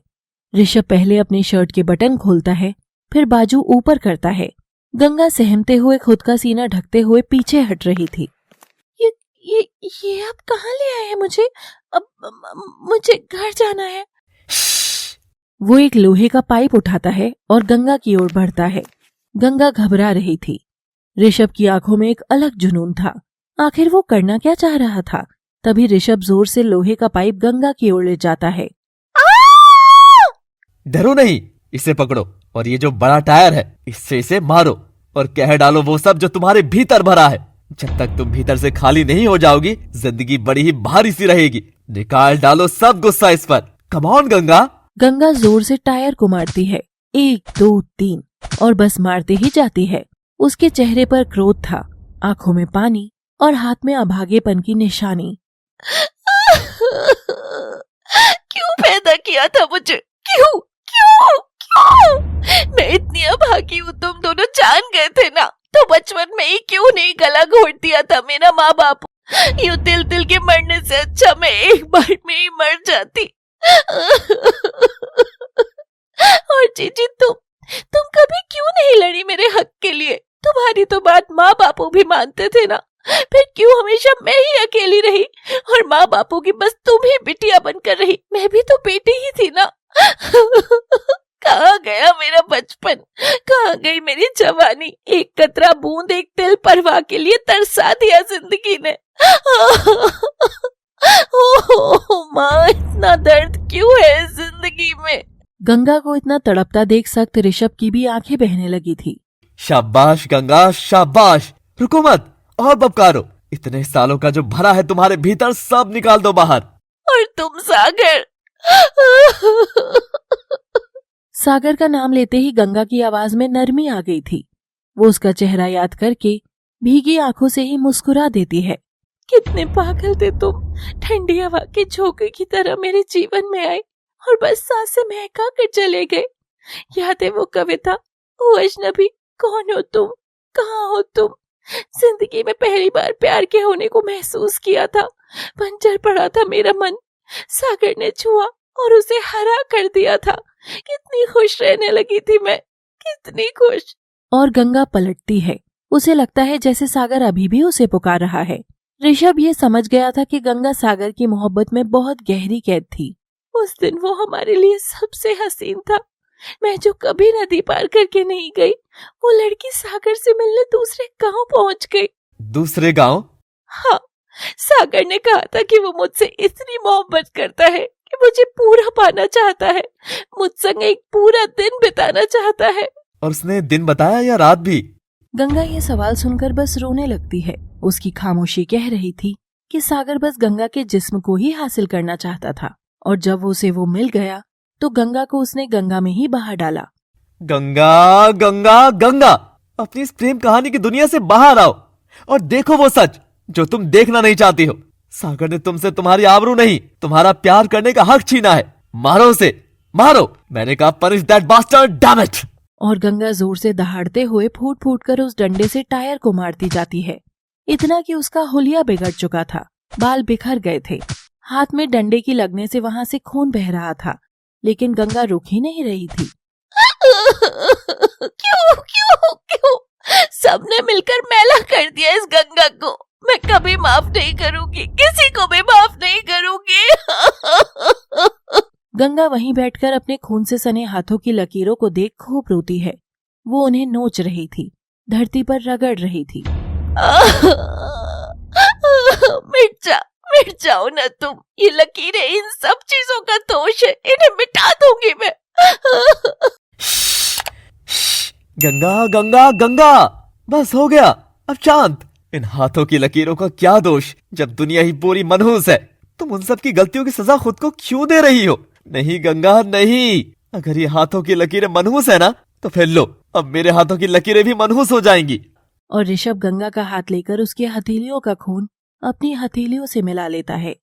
ऋषभ पहले अपनी शर्ट के बटन खोलता है, फिर बाजू ऊपर करता है। गंगा सहमते हुए खुद का सीना ढकते हुए पीछे हट रही थी। ये आप कहाँ ले आए हैं मुझे? अब मुझे घर जाना है। वो एक लोहे का पाइप उठाता है और गंगा की ओर बढ़ता है। गंगा घबरा रही थी। ऋषभ की आंखों में एक अलग जुनून था। आखिर वो करना क्या चाह रहा था? तभी ऋषभ जोर से लोहे का पाइप गंगा की ओर ले जाता है। डरो नहीं, इसे पकड़ो और ये जो बड़ा टायर है इससे इसे मारो और कह डालो वो सब जो तुम्हारे भीतर भरा है। जब तक तुम भीतर से खाली नहीं हो जाओगी जिंदगी बड़ी ही भारी सी रहेगी। निकाल डालो सब गुस्सा इस पर। Come on Ganga. गंगा जोर से टायर को मारती है, 1 2 3 और बस मारते ही जाती है। उसके चेहरे पर क्रोध था, आंखों में पानी और हाथ में अभागेपन की निशानी। क्यों पैदा किया था मुझे? क्यों क्यों क्यों? मैं इतनी अभागी हूँ, तुम दोनों जान गए थे ना, तो बचपन में ही क्यों नहीं गला घोट दिया था मेरा माँ बाप? यूं तिल तिल के मरने से अच्छा मैं एक बार में ही मर जाती। और जीजी तुम कभी क्यों नहीं लड़ी मेरे हक के लिए? तुम्हारी तो बात माँ बापू भी मानते थे ना, फिर क्यों हमेशा मैं ही अकेली रही और माँ बापू की बस तुम ही बिटिया बनकर रही? मैं भी तो बेटी ही थी ना। कहाँ गया मेरा बचपन? कहाँ गई मेरी जवानी? एक कतरा बूंद, एक तिल परवाह के लिए तरसा दिया जिंदगी ने। माँ, इतना दर्द क्यों है इस जिंदगी में? गंगा को इतना तड़पता देख सख्त ऋषभ की भी आंखें बहने लगी थी। शाबाश गंगा शाबाश, रुको मत और बबकारो। इतने सालों का जो भरा है तुम्हारे भीतर सब निकाल दो बाहर। और तुम सागर। सागर का नाम लेते ही गंगा की आवाज में नरमी आ गई थी। वो उसका चेहरा याद करके भीगी आंखों से ही मुस्कुरा देती है। कितने पागल थे तुम, ठंडी हवा के झोंके की तरह मेरे जीवन में आए और बस सांस से महका कर चले गए। याद है वो कविता, ओ अजनबी कौन हो तुम, कहाँ हो तुम? जिंदगी में पहली बार प्यार के होने को महसूस किया था। बंजर पड़ा था मेरा मन, सागर ने छुआ और उसे हरा कर दिया था। कितनी खुश रहने लगी थी मैं, कितनी खुश। और गंगा पलटती है, उसे लगता है जैसे सागर अभी भी उसे पुकार रहा है। ऋषभ ये समझ गया था कि गंगा सागर की मोहब्बत में बहुत गहरी कैद थी। उस दिन वो हमारे लिए सबसे हसीन था। मैं जो कभी नदी पार करके नहीं गई, वो लड़की सागर से मिलने दूसरे गांव पहुंच गई। दूसरे गांव? हाँ, सागर ने कहा था कि वो मुझसे इतनी मोहब्बत करता है कि मुझे पूरा पाना चाहता है, मुझसे एक पूरा दिन बिताना चाहता है। और उसने दिन बताया या रात भी? गंगा ये सवाल सुनकर बस रोने लगती है। उसकी खामोशी कह रही थी कि सागर बस गंगा के जिस्म को ही हासिल करना चाहता था, और जब उसे वो मिल गया तो गंगा को उसने गंगा में ही बहा डाला। गंगा गंगा गंगा, अपनी इस प्रेम कहानी की दुनिया से बाहर आओ और देखो वो सच जो तुम देखना नहीं चाहती हो। सागर ने तुमसे तुम्हारी आबरू नहीं, तुम्हारा प्यार करने का हक छीना है। मारो उसे, मारो। मैंने कहा punish that bastard, damn it. और गंगा जोर से दहाड़ते हुए फूट फूट कर उस डंडे से टायर को मारती जाती है, इतना कि उसका हुलिया बिगड़ चुका था, बाल बिखर गए थे, हाथ में डंडे की लगने से वहां से खून बह रहा था, लेकिन गंगा रुक ही नहीं रही थी। क्यों क्यों क्यों? सबने मिलकर मैला कर दिया इस गंगा को। मैं कभी माफ नहीं करूंगी, किसी को भी माफ नहीं करूंगी। गंगा वहीं बैठकर अपने खून से सने हाथों की लकीरों को देख खूब रोती है। वो उन्हें नोच रही थी, धरती पर रगड़ रही थी। मिट जाओ ना तुम। ये लकीरें इन सब चीजों का दोष है, इन्हें मिटा दूंगी मैं। गंगा गंगा गंगा, बस हो गया, अब शांत। इन हाथों की लकीरों का क्या दोष, जब दुनिया ही पूरी मनहूस है। तुम उन सब की गलतियों की सजा खुद को क्यों दे रही हो? नहीं गंगा नहीं, अगर ये हाथों की लकीरें मनहूस है ना, तो फिर लो, अब मेरे हाथों की लकीरें भी मनहूस हो जाएंगी। और ऋषभ गंगा का हाथ लेकर उसकी हथेलियों का खून अपनी हथेलियों से मिला लेता है।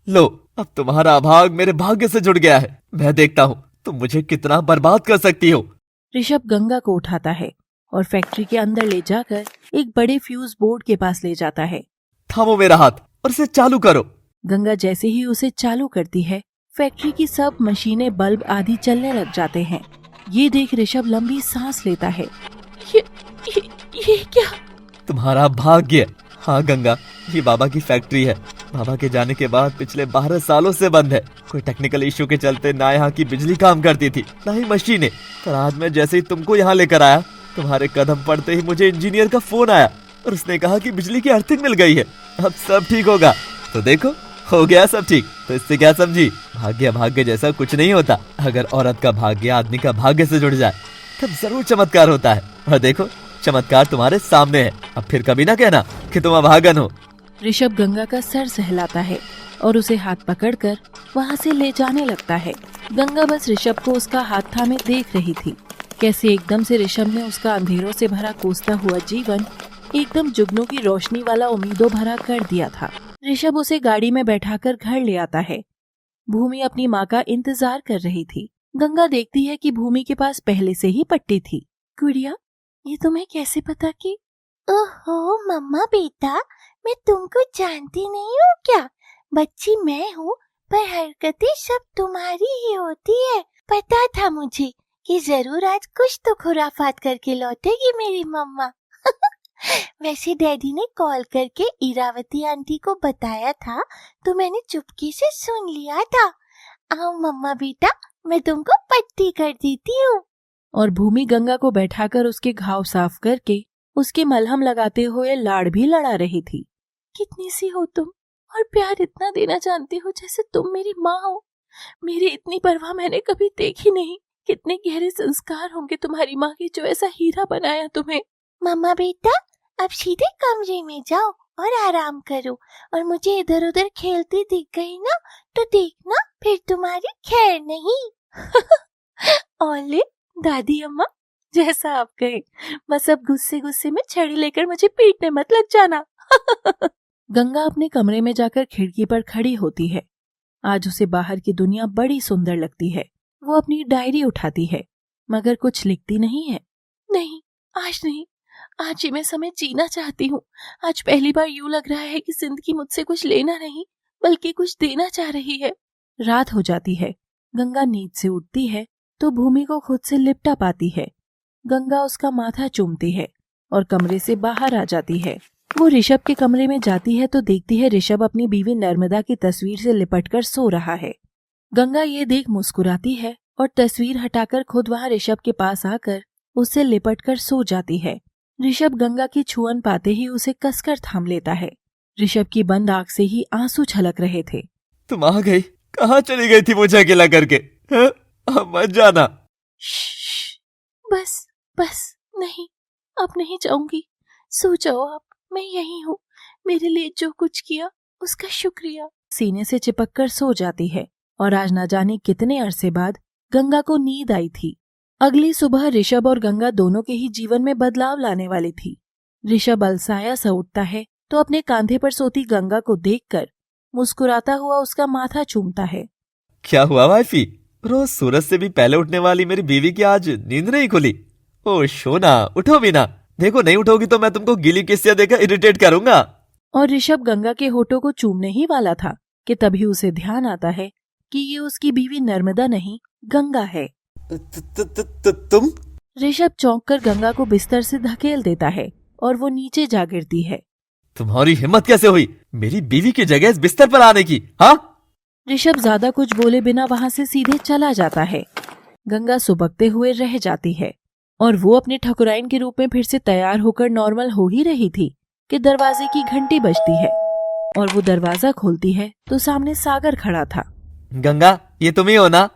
लो, अब तुम्हारा भाग मेरे भाग्य से जुड़ गया है। मैं देखता हूँ तुम मुझे कितना बर्बाद कर सकती हो। ऋषभ गंगा को उठाता है और फैक्ट्री के अंदर ले जाकर एक बड़े फ्यूज बोर्ड के पास ले जाता है। थामो मेरा हाथ और इसे चालू करो। गंगा जैसे ही उसे चालू करती है, फैक्ट्री की सब मशीनें, बल्ब आदि चलने लग जाते हैं। ये देख ऋषभ लंबी सांस लेता है। ये क्या? तुम्हारा भाग्य। हाँ गंगा, ये बाबा की फैक्ट्री है। बाबा के जाने के बाद पिछले 12 सालों से बंद है। कोई टेक्निकल इश्यू के चलते ना यहाँ की बिजली काम करती थी, ना ही मशीनें। पर आज मैं जैसे ही तुमको यहाँ लेकर आया, तुम्हारे कदम पड़ते ही मुझे इंजीनियर का फोन आया और उसने कहा कि बिजली की अर्थिंग मिल गई है, अब सब ठीक होगा। तो देखो, हो गया सब ठीक। तो इससे क्या समझी? भाग्य भाग्य जैसा कुछ नहीं होता। अगर औरत का भाग्य आदमी का भाग्य से जुड़ जाए तब जरूर चमत्कार होता है। और देखो, चमत्कार तुम्हारे सामने है। अब फिर कभी ना कहना कि तुम अभागन हो। ऋषभ गंगा का सर सहलाता है और उसे हाथ पकड़कर वहाँ से ले जाने लगता है। गंगा बस ऋषभ को उसका हाथ थामे देख रही थी। कैसे एकदम से ऋषभ ने उसका अंधेरों से भरा कोसता हुआ जीवन एकदम जुगनू की रोशनी वाला उम्मीदों भरा कर दिया था। ऋषभ उसे गाड़ी में बैठाकर घर ले आता है। भूमि अपनी माँ का इंतजार कर रही थी। गंगा देखती है कि भूमि के पास पहले से ही पट्टी थी। गुड़िया, ये तुम्हें कैसे पता कि? ओहो मम्मा बेटा, मैं तुमको जानती नहीं हूँ क्या? बच्ची मैं हूँ, पर हरकतें सब तुम्हारी ही होती है। पता था मुझे कि जरूर आज कुछ तो खुराफात करके लौटेगी मेरी मम्मा। वैसे डैडी ने कॉल करके इरावती आंटी को बताया था, तो मैंने चुपके से सुन लिया था। आओ मम्मा बेटा, मैं तुमको पट्टी कर देती हूँ। और भूमि गंगा को बैठाकर उसके घाव साफ करके उसके मलहम लगाते हुए लाड़ भी लड़ा रही थी। कितनी सी हो तुम और प्यार इतना देना जानती हो जैसे तुम मेरी माँ हो। मेरी इतनी परवाह मैंने कभी देखी नहीं। कितने गहरे संस्कार होंगे तुम्हारी माँ के जो ऐसा हीरा बनाया तुम्हें। मम्मा बेटा, अब सीधे कमरे में जाओ और आराम करो, और मुझे इधर उधर खेलती दिख गई ना तो देखना फिर तुम्हारी खैर नहीं। ओले दादी अम्मा, जैसा आप कहे, बस अब गुस्से गुस्से में छड़ी लेकर मुझे पीटने मत लग जाना। गंगा अपने कमरे में जाकर खिड़की पर खड़ी होती है। आज उसे बाहर की दुनिया बड़ी सुंदर लगती है। वो अपनी डायरी उठाती है मगर कुछ लिखती नहीं है। नहीं, आज नहीं, आज ही मैं समय जीना चाहती हूँ। आज पहली बार यूं लग रहा है कि जिंदगी मुझसे कुछ लेना नहीं बल्कि कुछ देना चाह रही है। रात हो जाती है। गंगा नींद से उठती है तो भूमि को खुद से लिपटा पाती है। गंगा उसका माथा चूमती है और कमरे से बाहर आ जाती है। वो ऋषभ के कमरे में जाती है तो देखती है ऋषभ अपनी बीवी नर्मदा की तस्वीर से लिपटकर सो रहा है। गंगा ये देख मुस्कुराती है और तस्वीर हटाकर खुद वहाँ ऋषभ के पास आकर उससे लिपटकर सो जाती है। ऋषभ गंगा की छुअन पाते ही उसे कसकर थाम लेता है। ऋषभ की बंद आंख से ही आंसू छलक रहे थे। तुम आ गई? कहाँ चली गई थी मुझे अकेला करके? अब मत जाना। बस बस, नहीं, अब नहीं जाऊंगी। सो जाओ आप, मैं यही हूँ। मेरे लिए जो कुछ किया उसका शुक्रिया। सीने से चिपककर सो जाती है और आज न जाने कितने अरसे बाद गंगा को नींद आई थी। अगली सुबह ऋषभ और गंगा दोनों के ही जीवन में बदलाव लाने वाली थी। ऋषभ अलसाया सा उठता है तो अपने कांधे पर सोती गंगा को देखकर मुस्कुराता हुआ उसका माथा चूमता है। क्या हुआ वाइफी? रोज सूरज से भी पहले उठने वाली मेरी बीवी की आज नींद नहीं खुली? ओ शोना, उठो भी ना। देखो नहीं उठोगी तो मैं तुमको गीली किस्सियां देकर इरिटेट करूंगा। और ऋषभ गंगा के होठों को चूमने ही वाला था कि तभी उसे ध्यान आता है कि ये उसकी बीवी नर्मदा नहीं, गंगा है। तुम? ऋषभ चौंककर गंगा को बिस्तर से धकेल देता है और वो नीचे जा गिरती है। तुम्हारी हिम्मत कैसे हुई मेरी बीवी की जगह इस बिस्तर पर आने की? हाँ? ऋषभ ज्यादा कुछ बोले बिना वहाँ से सीधे चला जाता है। गंगा सुबकते हुए रह जाती है और वो अपने ठकुराइन के रूप में फिर से तैयार होकर नॉर्मल हो ही रही थी कि दरवाजे की घंटी बजती है और वो दरवाजा खोलती है तो सामने सागर खड़ा था। गंगा, ये तुम ही हो ना?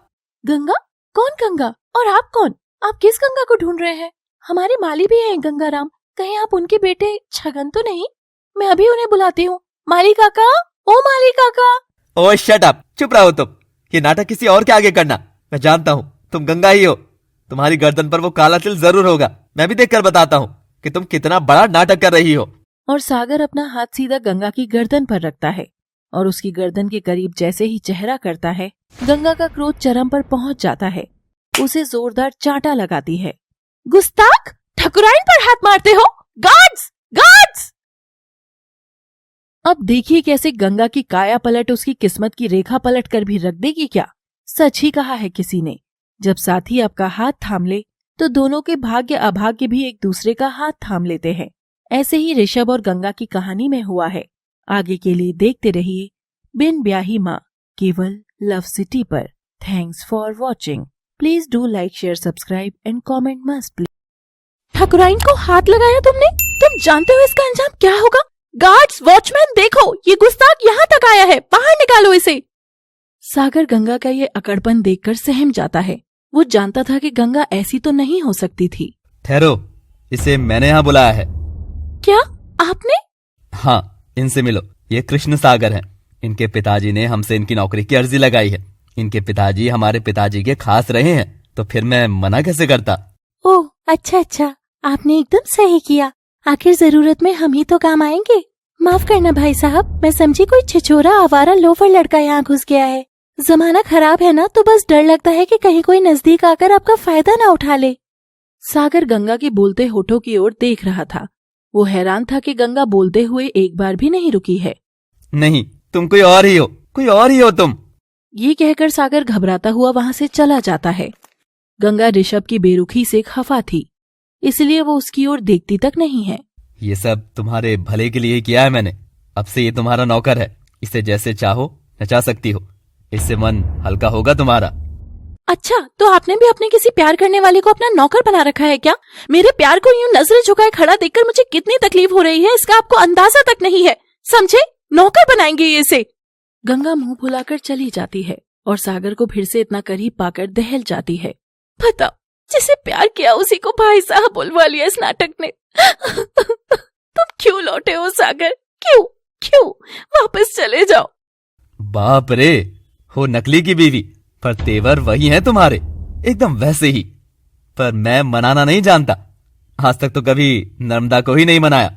गंगा? कौन गंगा? और आप कौन? आप किस गंगा को ढूंढ रहे हैं? हमारे माली भी हैं गंगाराम। कहीं आप उनके बेटे छगन तो नहीं? मैं अभी उन्हें बुलाती हूँ। माली काका, ओ माली काका। ओह शट अप, चुप रहो तुम। ये नाटक किसी और के आगे करना। मैं जानता हूँ तुम गंगा ही हो। तुम्हारी गर्दन पर वो काला तिल जरूर होगा। मैं भी देखकर बताता हूँ कि तुम कितना बड़ा नाटक कर रही हो। और सागर अपना हाथ सीधा गंगा की गर्दन पर रखता है और उसकी गर्दन के करीब जैसे ही चेहरा करता है, गंगा का क्रोध चरम पर पहुंच जाता है। उसे जोरदार चांटा लगाती है। गुस्ताख, ठकुराइन पर हाथ मारते हो? Guards, guards! अब देखिए कैसे गंगा की काया पलट उसकी किस्मत की रेखा पलट कर भी रख देगी क्या। सच ही कहा है किसी ने, जब साथी आपका हाथ थाम ले तो दोनों के भाग्य अभाग्य भी एक दूसरे का हाथ थाम लेते हैं। ऐसे ही ऋषभ और गंगा की कहानी में हुआ है। आगे के लिए देखते रहिए बिन ब्याही माँ, केवल लव सिटी पर। Thanks for watching. Please do like, share, subscribe and comment must please. ठकुराइन को हाथ लगाया तुमने? तुम जानते हो इसका अंजाम क्या होगा? गार्ड्स, वॉचमैन, देखो ये गुस्ताख यहाँ तक आया है। बाहर निकालो इसे। सागर गंगा का ये अकड़पन देखकर सहम जाता है। वो जानता था कि गंगा ऐसी तो नहीं हो सकती थी। ठहरो, इसे मैंने यहाँ बुलाया है। क्या आपने? हाँ, इनसे मिलो। ये कृष्ण सागर हैं। इनके पिताजी ने हमसे इनकी नौकरी की अर्जी लगाई है। इनके पिताजी हमारे पिताजी के खास रहे हैं, तो फिर मैं मना कैसे करता। ओह अच्छा, आपने एकदम सही किया। आखिर जरूरत में हम ही तो काम आएंगे। माफ करना भाई साहब, मैं समझी कोई छिछोरा आवारा लोफर लड़का यहाँ घुस गया है। जमाना खराब है ना, तो बस डर लगता है कि कहीं कोई नजदीक आकर आपका फायदा ना उठा ले। सागर गंगा के बोलते होठों की ओर देख रहा था। वो हैरान था कि गंगा बोलते हुए एक बार भी नहीं रुकी है। नहीं, तुम कोई और ही हो तुम। ये कहकर सागर घबराता हुआ वहां से चला जाता है। गंगा ऋषभ की बेरुखी से खफा थी, इसलिए वो उसकी ओर देखती तक नहीं है। ये सब तुम्हारे भले के लिए ही किया है मैंने। अब से ये तुम्हारा नौकर है। इसे जैसे चाहो नचा सकती हो। इससे मन हल्का होगा तुम्हारा। अच्छा, तो आपने भी अपने किसी प्यार करने वाले को अपना नौकर बना रखा है क्या? मेरे प्यार को यूं नजरें झुकाए खड़ा देखकर मुझे कितनी तकलीफ हो रही है, इसका आपको अंदाजा तक नहीं है। समझे? नौकर बनाएंगे ये इसे। गंगा मुंह फुलाकर चली जाती है और सागर को फिर से इतना करीब पाकर दहल जाती है। बताओ, जिसे प्यार किया उसी को भाई साहब बुलवा लिया इस नाटक ने। तुम क्यों लौटे हो सागर? क्यों? वापस चले जाओ। बाप रे, हो नकली की बीवी, पर तेवर वही हैं तुम्हारे, एकदम वैसे ही। पर मैं मनाना नहीं जानता। आज तक तो कभी नर्मदा को ही नहीं मनाया।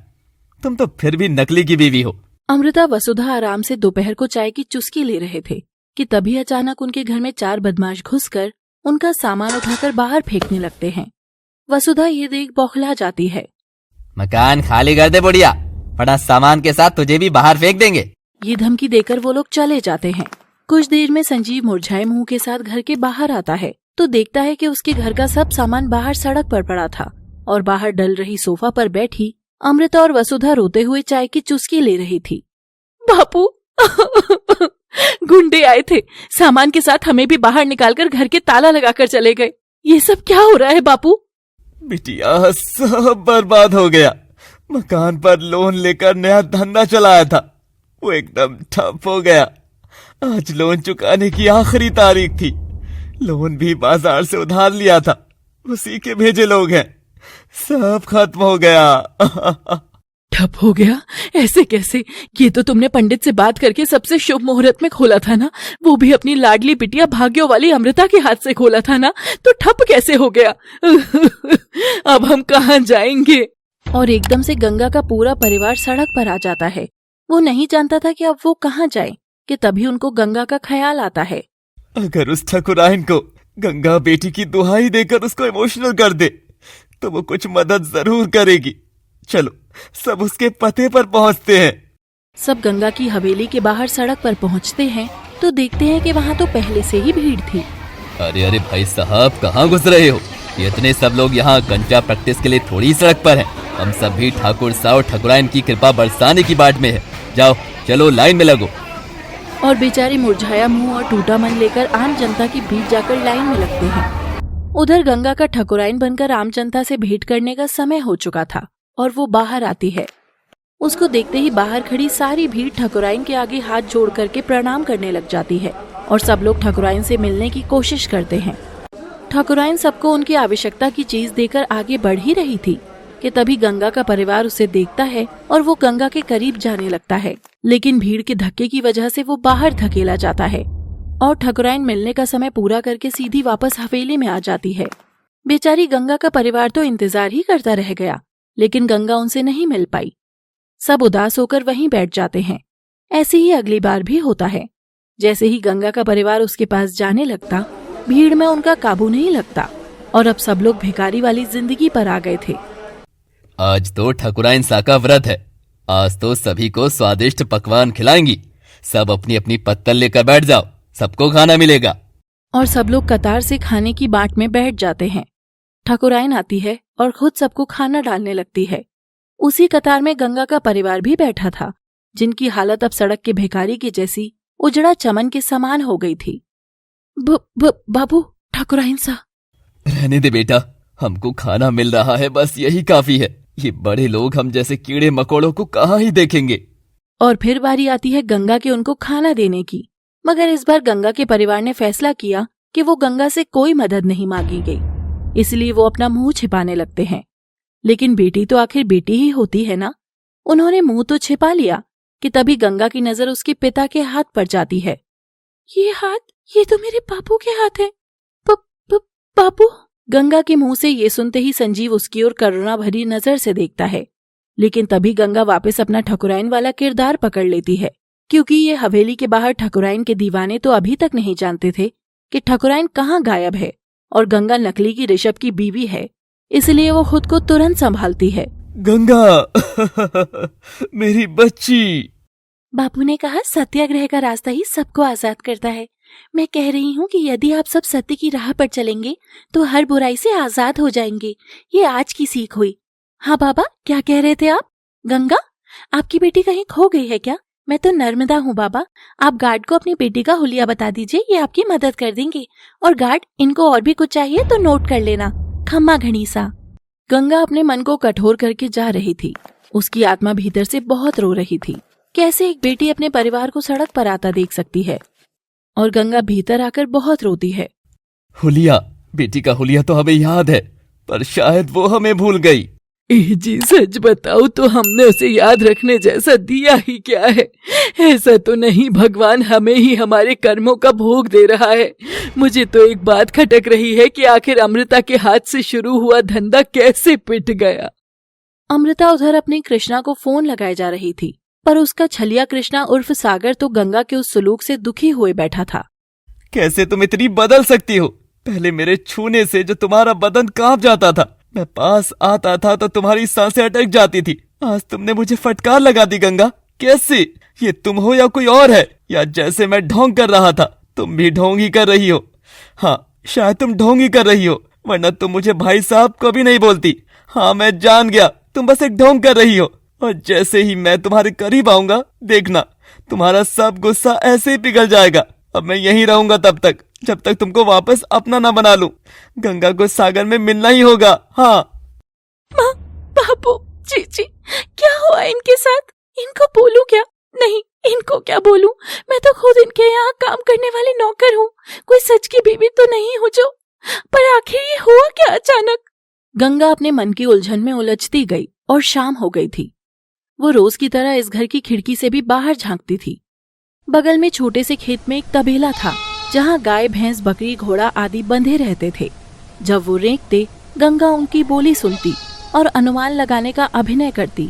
तुम तो फिर भी नकली की बीवी हो। अमृता वसुधा आराम से दोपहर को चाय की चुस्की ले रहे थे कि तभी अचानक उनके घर में 4 बदमाश घुसकर उनका सामान उठाकर बाहर फेंकने लगते हैं। वसुधा ये देख बौखला जाती है। मकान खाली कर दे बुढ़िया, बड़ा सामान के साथ तुझे भी बाहर फेंक देंगे। ये धमकी देकर वो लोग चले जाते हैं। कुछ देर में संजीव मुरझाए मुंह के साथ घर के बाहर आता है तो देखता है कि उसके घर का सब सामान बाहर सड़क पर पड़ा था और बाहर डल रही सोफा पर बैठी अमृता और वसुधा रोते हुए चाय की चुस्की ले रही थी। बापू, गुंडे आए थे, सामान के साथ हमें भी बाहर निकालकर घर के ताला लगाकर चले गए। ये सब क्या हो रहा है बापू? बिटिया, सब बर्बाद हो गया। मकान पर लोन लेकर नया धंधा चलाया था, वो एकदम ठप हो गया। आज लोन चुकाने की आखिरी तारीख थी। लोन भी बाजार से उधार लिया था, उसी के भेजे लोग हैं। सब खत्म हो गया। ठप हो गया? ऐसे कैसे? ये तो तुमने पंडित से बात करके सबसे शुभ मुहूर्त में खोला था ना, वो भी अपनी लाडली बिटिया भाग्यों वाली अमृता के हाथ से खोला था ना, तो ठप कैसे हो गया? अब हम कहाँ जाएंगे? और एकदम से गंगा का पूरा परिवार सड़क पर आ जाता है। वो नहीं जानता था कि अब वो कहाँ जाए कि तभी उनको गंगा का ख्याल आता है। अगर उस ठकुराइन को गंगा बेटी की दुहाई देकर उसको इमोशनल कर दे तो वो कुछ मदद जरूर करेगी। चलो सब उसके पते पर पहुंचते हैं। सब गंगा की हवेली के बाहर सड़क पर पहुंचते हैं तो देखते हैं कि वहाँ तो पहले से ही भीड़ थी। अरे भाई साहब, कहाँ घुस रहे हो? ये इतने सब लोग यहाँ कंचा प्रैक्टिस के लिए थोड़ी सड़क पर हैं। हम सब भी ठाकुर साहब और ठकुराइन की कृपा बरसाने की बाट में है। जाओ चलो, लाइन में लगो। और बेचारे मुरझाया मुंह और टूटा मन लेकर आम जनता के बीच जाकर लाइन में लगते हैं। उधर गंगा का ठकुराइन बनकर आम जनता से भेंट करने का समय हो चुका था और वो बाहर आती है। उसको देखते ही बाहर खड़ी सारी भीड़ ठकुराइन के आगे हाथ जोड़ करके प्रणाम करने लग जाती है और सब लोग ठकुराइन से मिलने की कोशिश करते हैं। ठकुराइन सबको उनकी आवश्यकता की चीज देकर आगे बढ़ ही रही थी कि तभी गंगा का परिवार उसे देखता है और वो गंगा के करीब जाने लगता है, लेकिन भीड़ के धक्के की वजह से वो बाहर धकेला जाता है और ठकुराइन मिलने का समय पूरा करके सीधी वापस हवेली में आ जाती है। बेचारी गंगा का परिवार तो इंतजार ही करता रह गया, लेकिन गंगा उनसे नहीं मिल पाई। सब उदास होकर वहीं बैठ जाते हैं। ऐसे ही अगली बार भी होता है। जैसे ही गंगा का परिवार उसके पास जाने लगता, भीड़ में उनका काबू नहीं लगता और अब सब लोग भिखारी वाली जिंदगी पर आ गए थे। आज तो ठकुराइन सा का व्रत है। आज तो सभी को स्वादिष्ट पकवान खिलाएंगी। सब अपनी अपनी पत्तल लेकर बैठ जाओ, सबको खाना मिलेगा। और सब लोग कतार से खाने की बाट में बैठ जाते हैं। ठकुराइन आती है और खुद सबको खाना डालने लगती है। उसी कतार में गंगा का परिवार भी बैठा था, जिनकी हालत अब सड़क के भिखारी की जैसी उजड़ा चमन के समान हो गई थी। बाबू, ठकुराइन सा। रहने दे बेटा, हमको खाना मिल रहा है, बस यही काफी है। ये बड़े लोग हम जैसे कीड़े मकोड़ों को कहाँ ही देखेंगे। और फिर बारी आती है गंगा के उनको खाना देने की, मगर इस बार गंगा के परिवार ने फैसला किया कि वो गंगा से कोई मदद नहीं मांगी गई, इसलिए वो अपना मुंह छिपाने लगते हैं। लेकिन बेटी तो आखिर बेटी ही होती है ना। उन्होंने मुंह तो छिपा लिया कि तभी गंगा की नजर उसके पिता के हाथ पर जाती है। ये हाथ, ये तो मेरे बापू के हाथ है। बापू। गंगा के मुंह से ये सुनते ही संजीव उसकी ओर करुणा भरी नजर से देखता है, लेकिन तभी गंगा वापस अपना ठकुराइन वाला किरदार पकड़ लेती है, क्योंकि ये हवेली के बाहर ठकुराइन के दीवाने तो अभी तक नहीं जानते थे कि ठकुराइन कहाँ गायब है और गंगा नकली की ऋषभ की बीवी है। इसलिए वो खुद को तुरंत संभालती है। गंगा मेरी बच्ची। बापू ने कहा सत्याग्रह का रास्ता ही सबको आजाद करता है। मैं कह रही हूँ कि यदि आप सब सत्य की राह पर चलेंगे तो हर बुराई से आजाद हो जाएंगे। ये आज की सीख हुई। हाँ बाबा, क्या कह रहे थे आप? गंगा, आपकी बेटी कहीं खो गई है क्या? मैं तो नर्मदा हूँ बाबा। आप गार्ड को अपनी बेटी का हुलिया बता दीजिए, ये आपकी मदद कर देंगे। और गार्ड, इनको और भी कुछ चाहिए तो नोट कर लेना। खम्मा घनीसा। गंगा अपने मन को कठोर करके जा रही थी। उसकी आत्मा भीतर से बहुत रो रही थी। कैसे एक बेटी अपने परिवार को सड़क पर आता देख सकती है? और गंगा भीतर आकर बहुत रोती है। हुलिया, बेटी का हुलिया तो हमें याद है, पर शायद वो हमें भूल गई। जी सच बताओ तो हमने उसे याद रखने जैसा दिया ही क्या है? ऐसा तो नहीं भगवान हमें ही हमारे कर्मों का भोग दे रहा है। मुझे तो एक बात खटक रही है कि आखिर अमृता के हाथ से शुरू हुआ धंधा कैसे पिट गया। अमृता उधर अपनी कृष्णा को फोन लगाए जा रही थी, पर उसका छलिया कृष्णा उर्फ सागर तो गंगा के उस सलूक से दुखी हुए बैठा था। कैसे तुम इतनी बदल सकती हो? पहले मेरे छूने से जो तुम्हारा बदन कांप जाता था, मैं पास आता था तो तुम्हारी सांसें अटक जाती थी। आज तुमने मुझे फटकार लगा दी गंगा। कैसे? ये तुम हो या कोई और है? या जैसे मैं ढोंग कर रहा था तुम भी ढोंग ही कर रही हो? हाँ, शायद तुम ढोंग ही कर रही हो, वरना तुम मुझे भाई साहब कभी नहीं बोलती। हाँ, मैं जान गया, तुम बस एक ढोंग कर रही हो। और जैसे ही मैं तुम्हारे करीब आऊंगा, देखना तुम्हारा सब गुस्सा ऐसे ही पिघल जाएगा। अब मैं यहीं रहूंगा तब तक, जब तक तुमको वापस अपना ना बना लूं। गंगा को सागर में मिलना ही होगा। हाँ माँ, बापू, जी, क्या हुआ इनके साथ? इनको बोलूं क्या? नहीं, इनको क्या बोलूं? मैं तो खुद इनके यहाँ काम करने वाली नौकर हूँ, कोई सच की बीवी तो नहीं हूँ जो। पर आखिर ये हुआ क्या अचानक? गंगा अपने मन की उलझन में उलझती गई और शाम हो गई थी। वो रोज की तरह इस घर की खिड़की से भी बाहर झांकती थी। बगल में छोटे से खेत में एक तबेला था, जहाँ गाय, भैंस, बकरी, घोड़ा आदि बंधे रहते थे। जब वो रेंकते, गंगा उनकी बोली सुनती और अनुमान लगाने का अभिनय करती।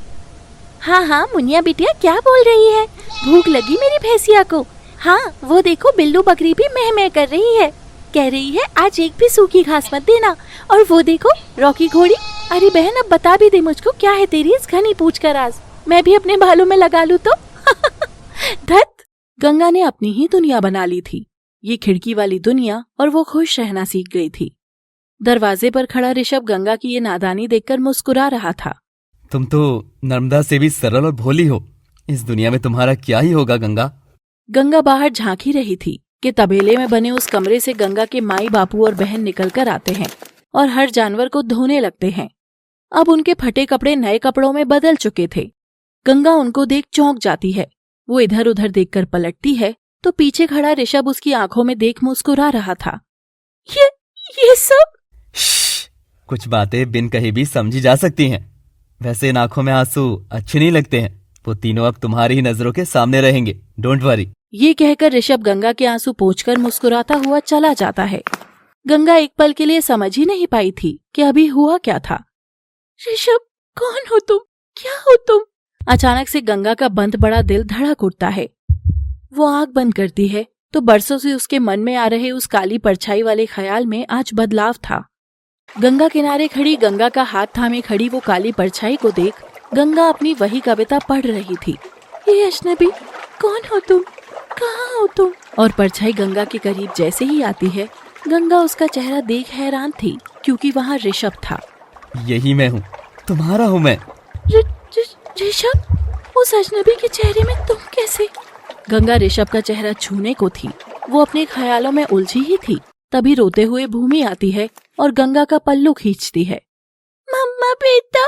हाँ, मुनिया बिटिया क्या बोल रही है? भूख लगी मेरी भैंसिया को। हाँ, वो देखो बिल्लू बकरी भी मैं मैं कर रही है। कह रही है आज एक भी सूखी घास मत देना। और वो देखो रॉकी घोड़ी। अरे बहन, अब बता भी दे मुझको, क्या है तेरी इस घनी पूछ का राज? मैं भी अपने बालों में लगा लूं तो। धत! गंगा ने अपनी ही दुनिया बना ली थी, ये खिड़की वाली दुनिया, और वो खुश रहना सीख गई थी। दरवाजे पर खड़ा ऋषभ गंगा की ये नादानी देखकर मुस्कुरा रहा था। तुम तो नर्मदा से भी सरल और भोली हो। इस दुनिया में तुम्हारा क्या ही होगा गंगा। गंगा बाहर झांक ही रही थी कि तबेले में बने उस कमरे से गंगा के माई, बापू और बहन निकल कर आते हैं और हर जानवर को धोने लगते हैं। अब उनके फटे कपड़े नए कपड़ों में बदल चुके थे। गंगा उनको देख चौंक जाती है। वो इधर उधर देखकर पलटती है तो पीछे खड़ा ऋषभ उसकी आंखों में देख मुस्कुरा रहा था। ये सब? कुछ बातें बिन कहे भी समझी जा सकती हैं। वैसे इन आंखों में आंसू अच्छे नहीं लगते हैं। वो तीनों अब तुम्हारी ही नजरों के सामने रहेंगे, डोंट वरी। ये कहकर ऋषभ गंगा के आंसू पोंछकर मुस्कुराता हुआ चला जाता है। गंगा एक पल के लिए समझ ही नहीं पाई थी कि अभी हुआ क्या था। ऋषभ, कौन हो तुम? क्या हो तुम? अचानक से गंगा का बंद बड़ा दिल धड़क उठता है। वो आंख बंद करती है तो बरसों से उसके मन में आ रहे उस काली परछाई वाले ख्याल में आज बदलाव था। गंगा किनारे खड़ी, गंगा का हाथ थामे खड़ी वो काली परछाई को देख गंगा अपनी वही कविता पढ़ रही थी। ये अजनबी, कौन हो तुम? कहाँ हो तुम? और परछाई गंगा के करीब जैसे ही आती है, गंगा उसका चेहरा देख हैरान थी, क्योंकि वहाँ ऋषभ था। यही मैं हूँ, तुम्हारा हूँ मैं। ऋषभ, उस अजनबी के चेहरे में तुम कैसे? गंगा ऋषभ का चेहरा छूने को थी। वो अपने ख्यालों में उलझी ही थी, तभी रोते हुए भूमि आती है और गंगा का पल्लू खींचती है। मम्मा बेटा,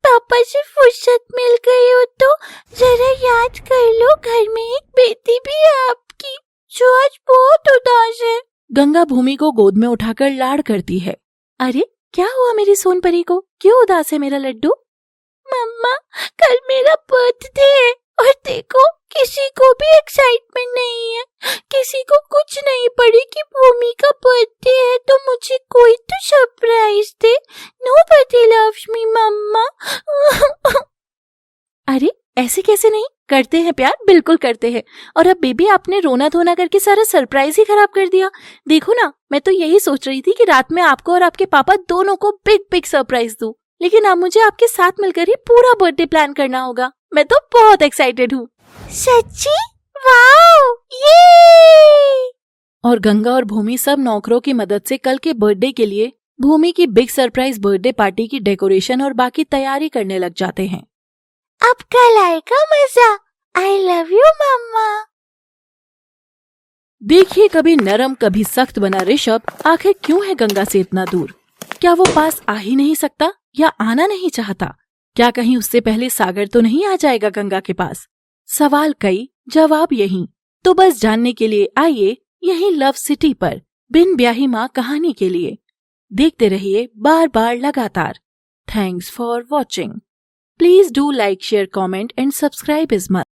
पापा से फुर्सत मिल गई हो तो जरा याद कर लो, घर में एक बेटी भी है आपकी जो आज बहुत उदास है। गंगा भूमि को गोद में उठाकर लाड़ करती है। अरे क्या हुआ मेरी सोन परी को? क्यों उदास है मेरा लड्डू? मम्मा, कल मेरा बर्थडे है और देखो किसी को भी एक्साइटमेंट नहीं है, किसी को कुछ नहीं पड़ी कि भूमि का बर्थडे है, तो मुझे कोई तो सरप्राइज दे। नोबडी लव्स मी मम्मा। अरे ऐसे कैसे नहीं, करते हैं प्यार, बिल्कुल करते हैं। और अब बेबी आपने रोना धोना करके सारा सरप्राइज ही खराब कर दिया। देखो ना, मैं तो यही सोच रही थी कि रात में आपको और आपके पापा दोनों को बिग बिग सरप्राइज दूं, लेकिन अब मुझे आपके साथ मिलकर ही पूरा बर्थडे प्लान करना होगा। मैं तो बहुत एक्साइटेड हूँ। सच्ची? वाओ, ये! और गंगा और भूमि सब नौकरों की मदद से कल के बर्थडे के लिए भूमि की बिग सरप्राइज बर्थडे पार्टी की डेकोरेशन और बाकी तैयारी करने लग जाते हैं। अब कल आएगा मजा। आई लव यू मम्मा। देखिए, कभी नरम कभी सख्त बना ऋषभ आखिर क्यों है गंगा से इतना दूर? क्या वो पास आ ही नहीं सकता या आना नहीं चाहता? क्या कहीं उससे पहले सागर तो नहीं आ जाएगा गंगा के पास? सवाल कई, जवाब यही। तो बस जानने के लिए आइए यहीं लव सिटी पर बिन ब्याही माँ कहानी के लिए। देखते रहिए बार बार लगातार। Thanks for watching. Please do like, share, comment and subscribe is much.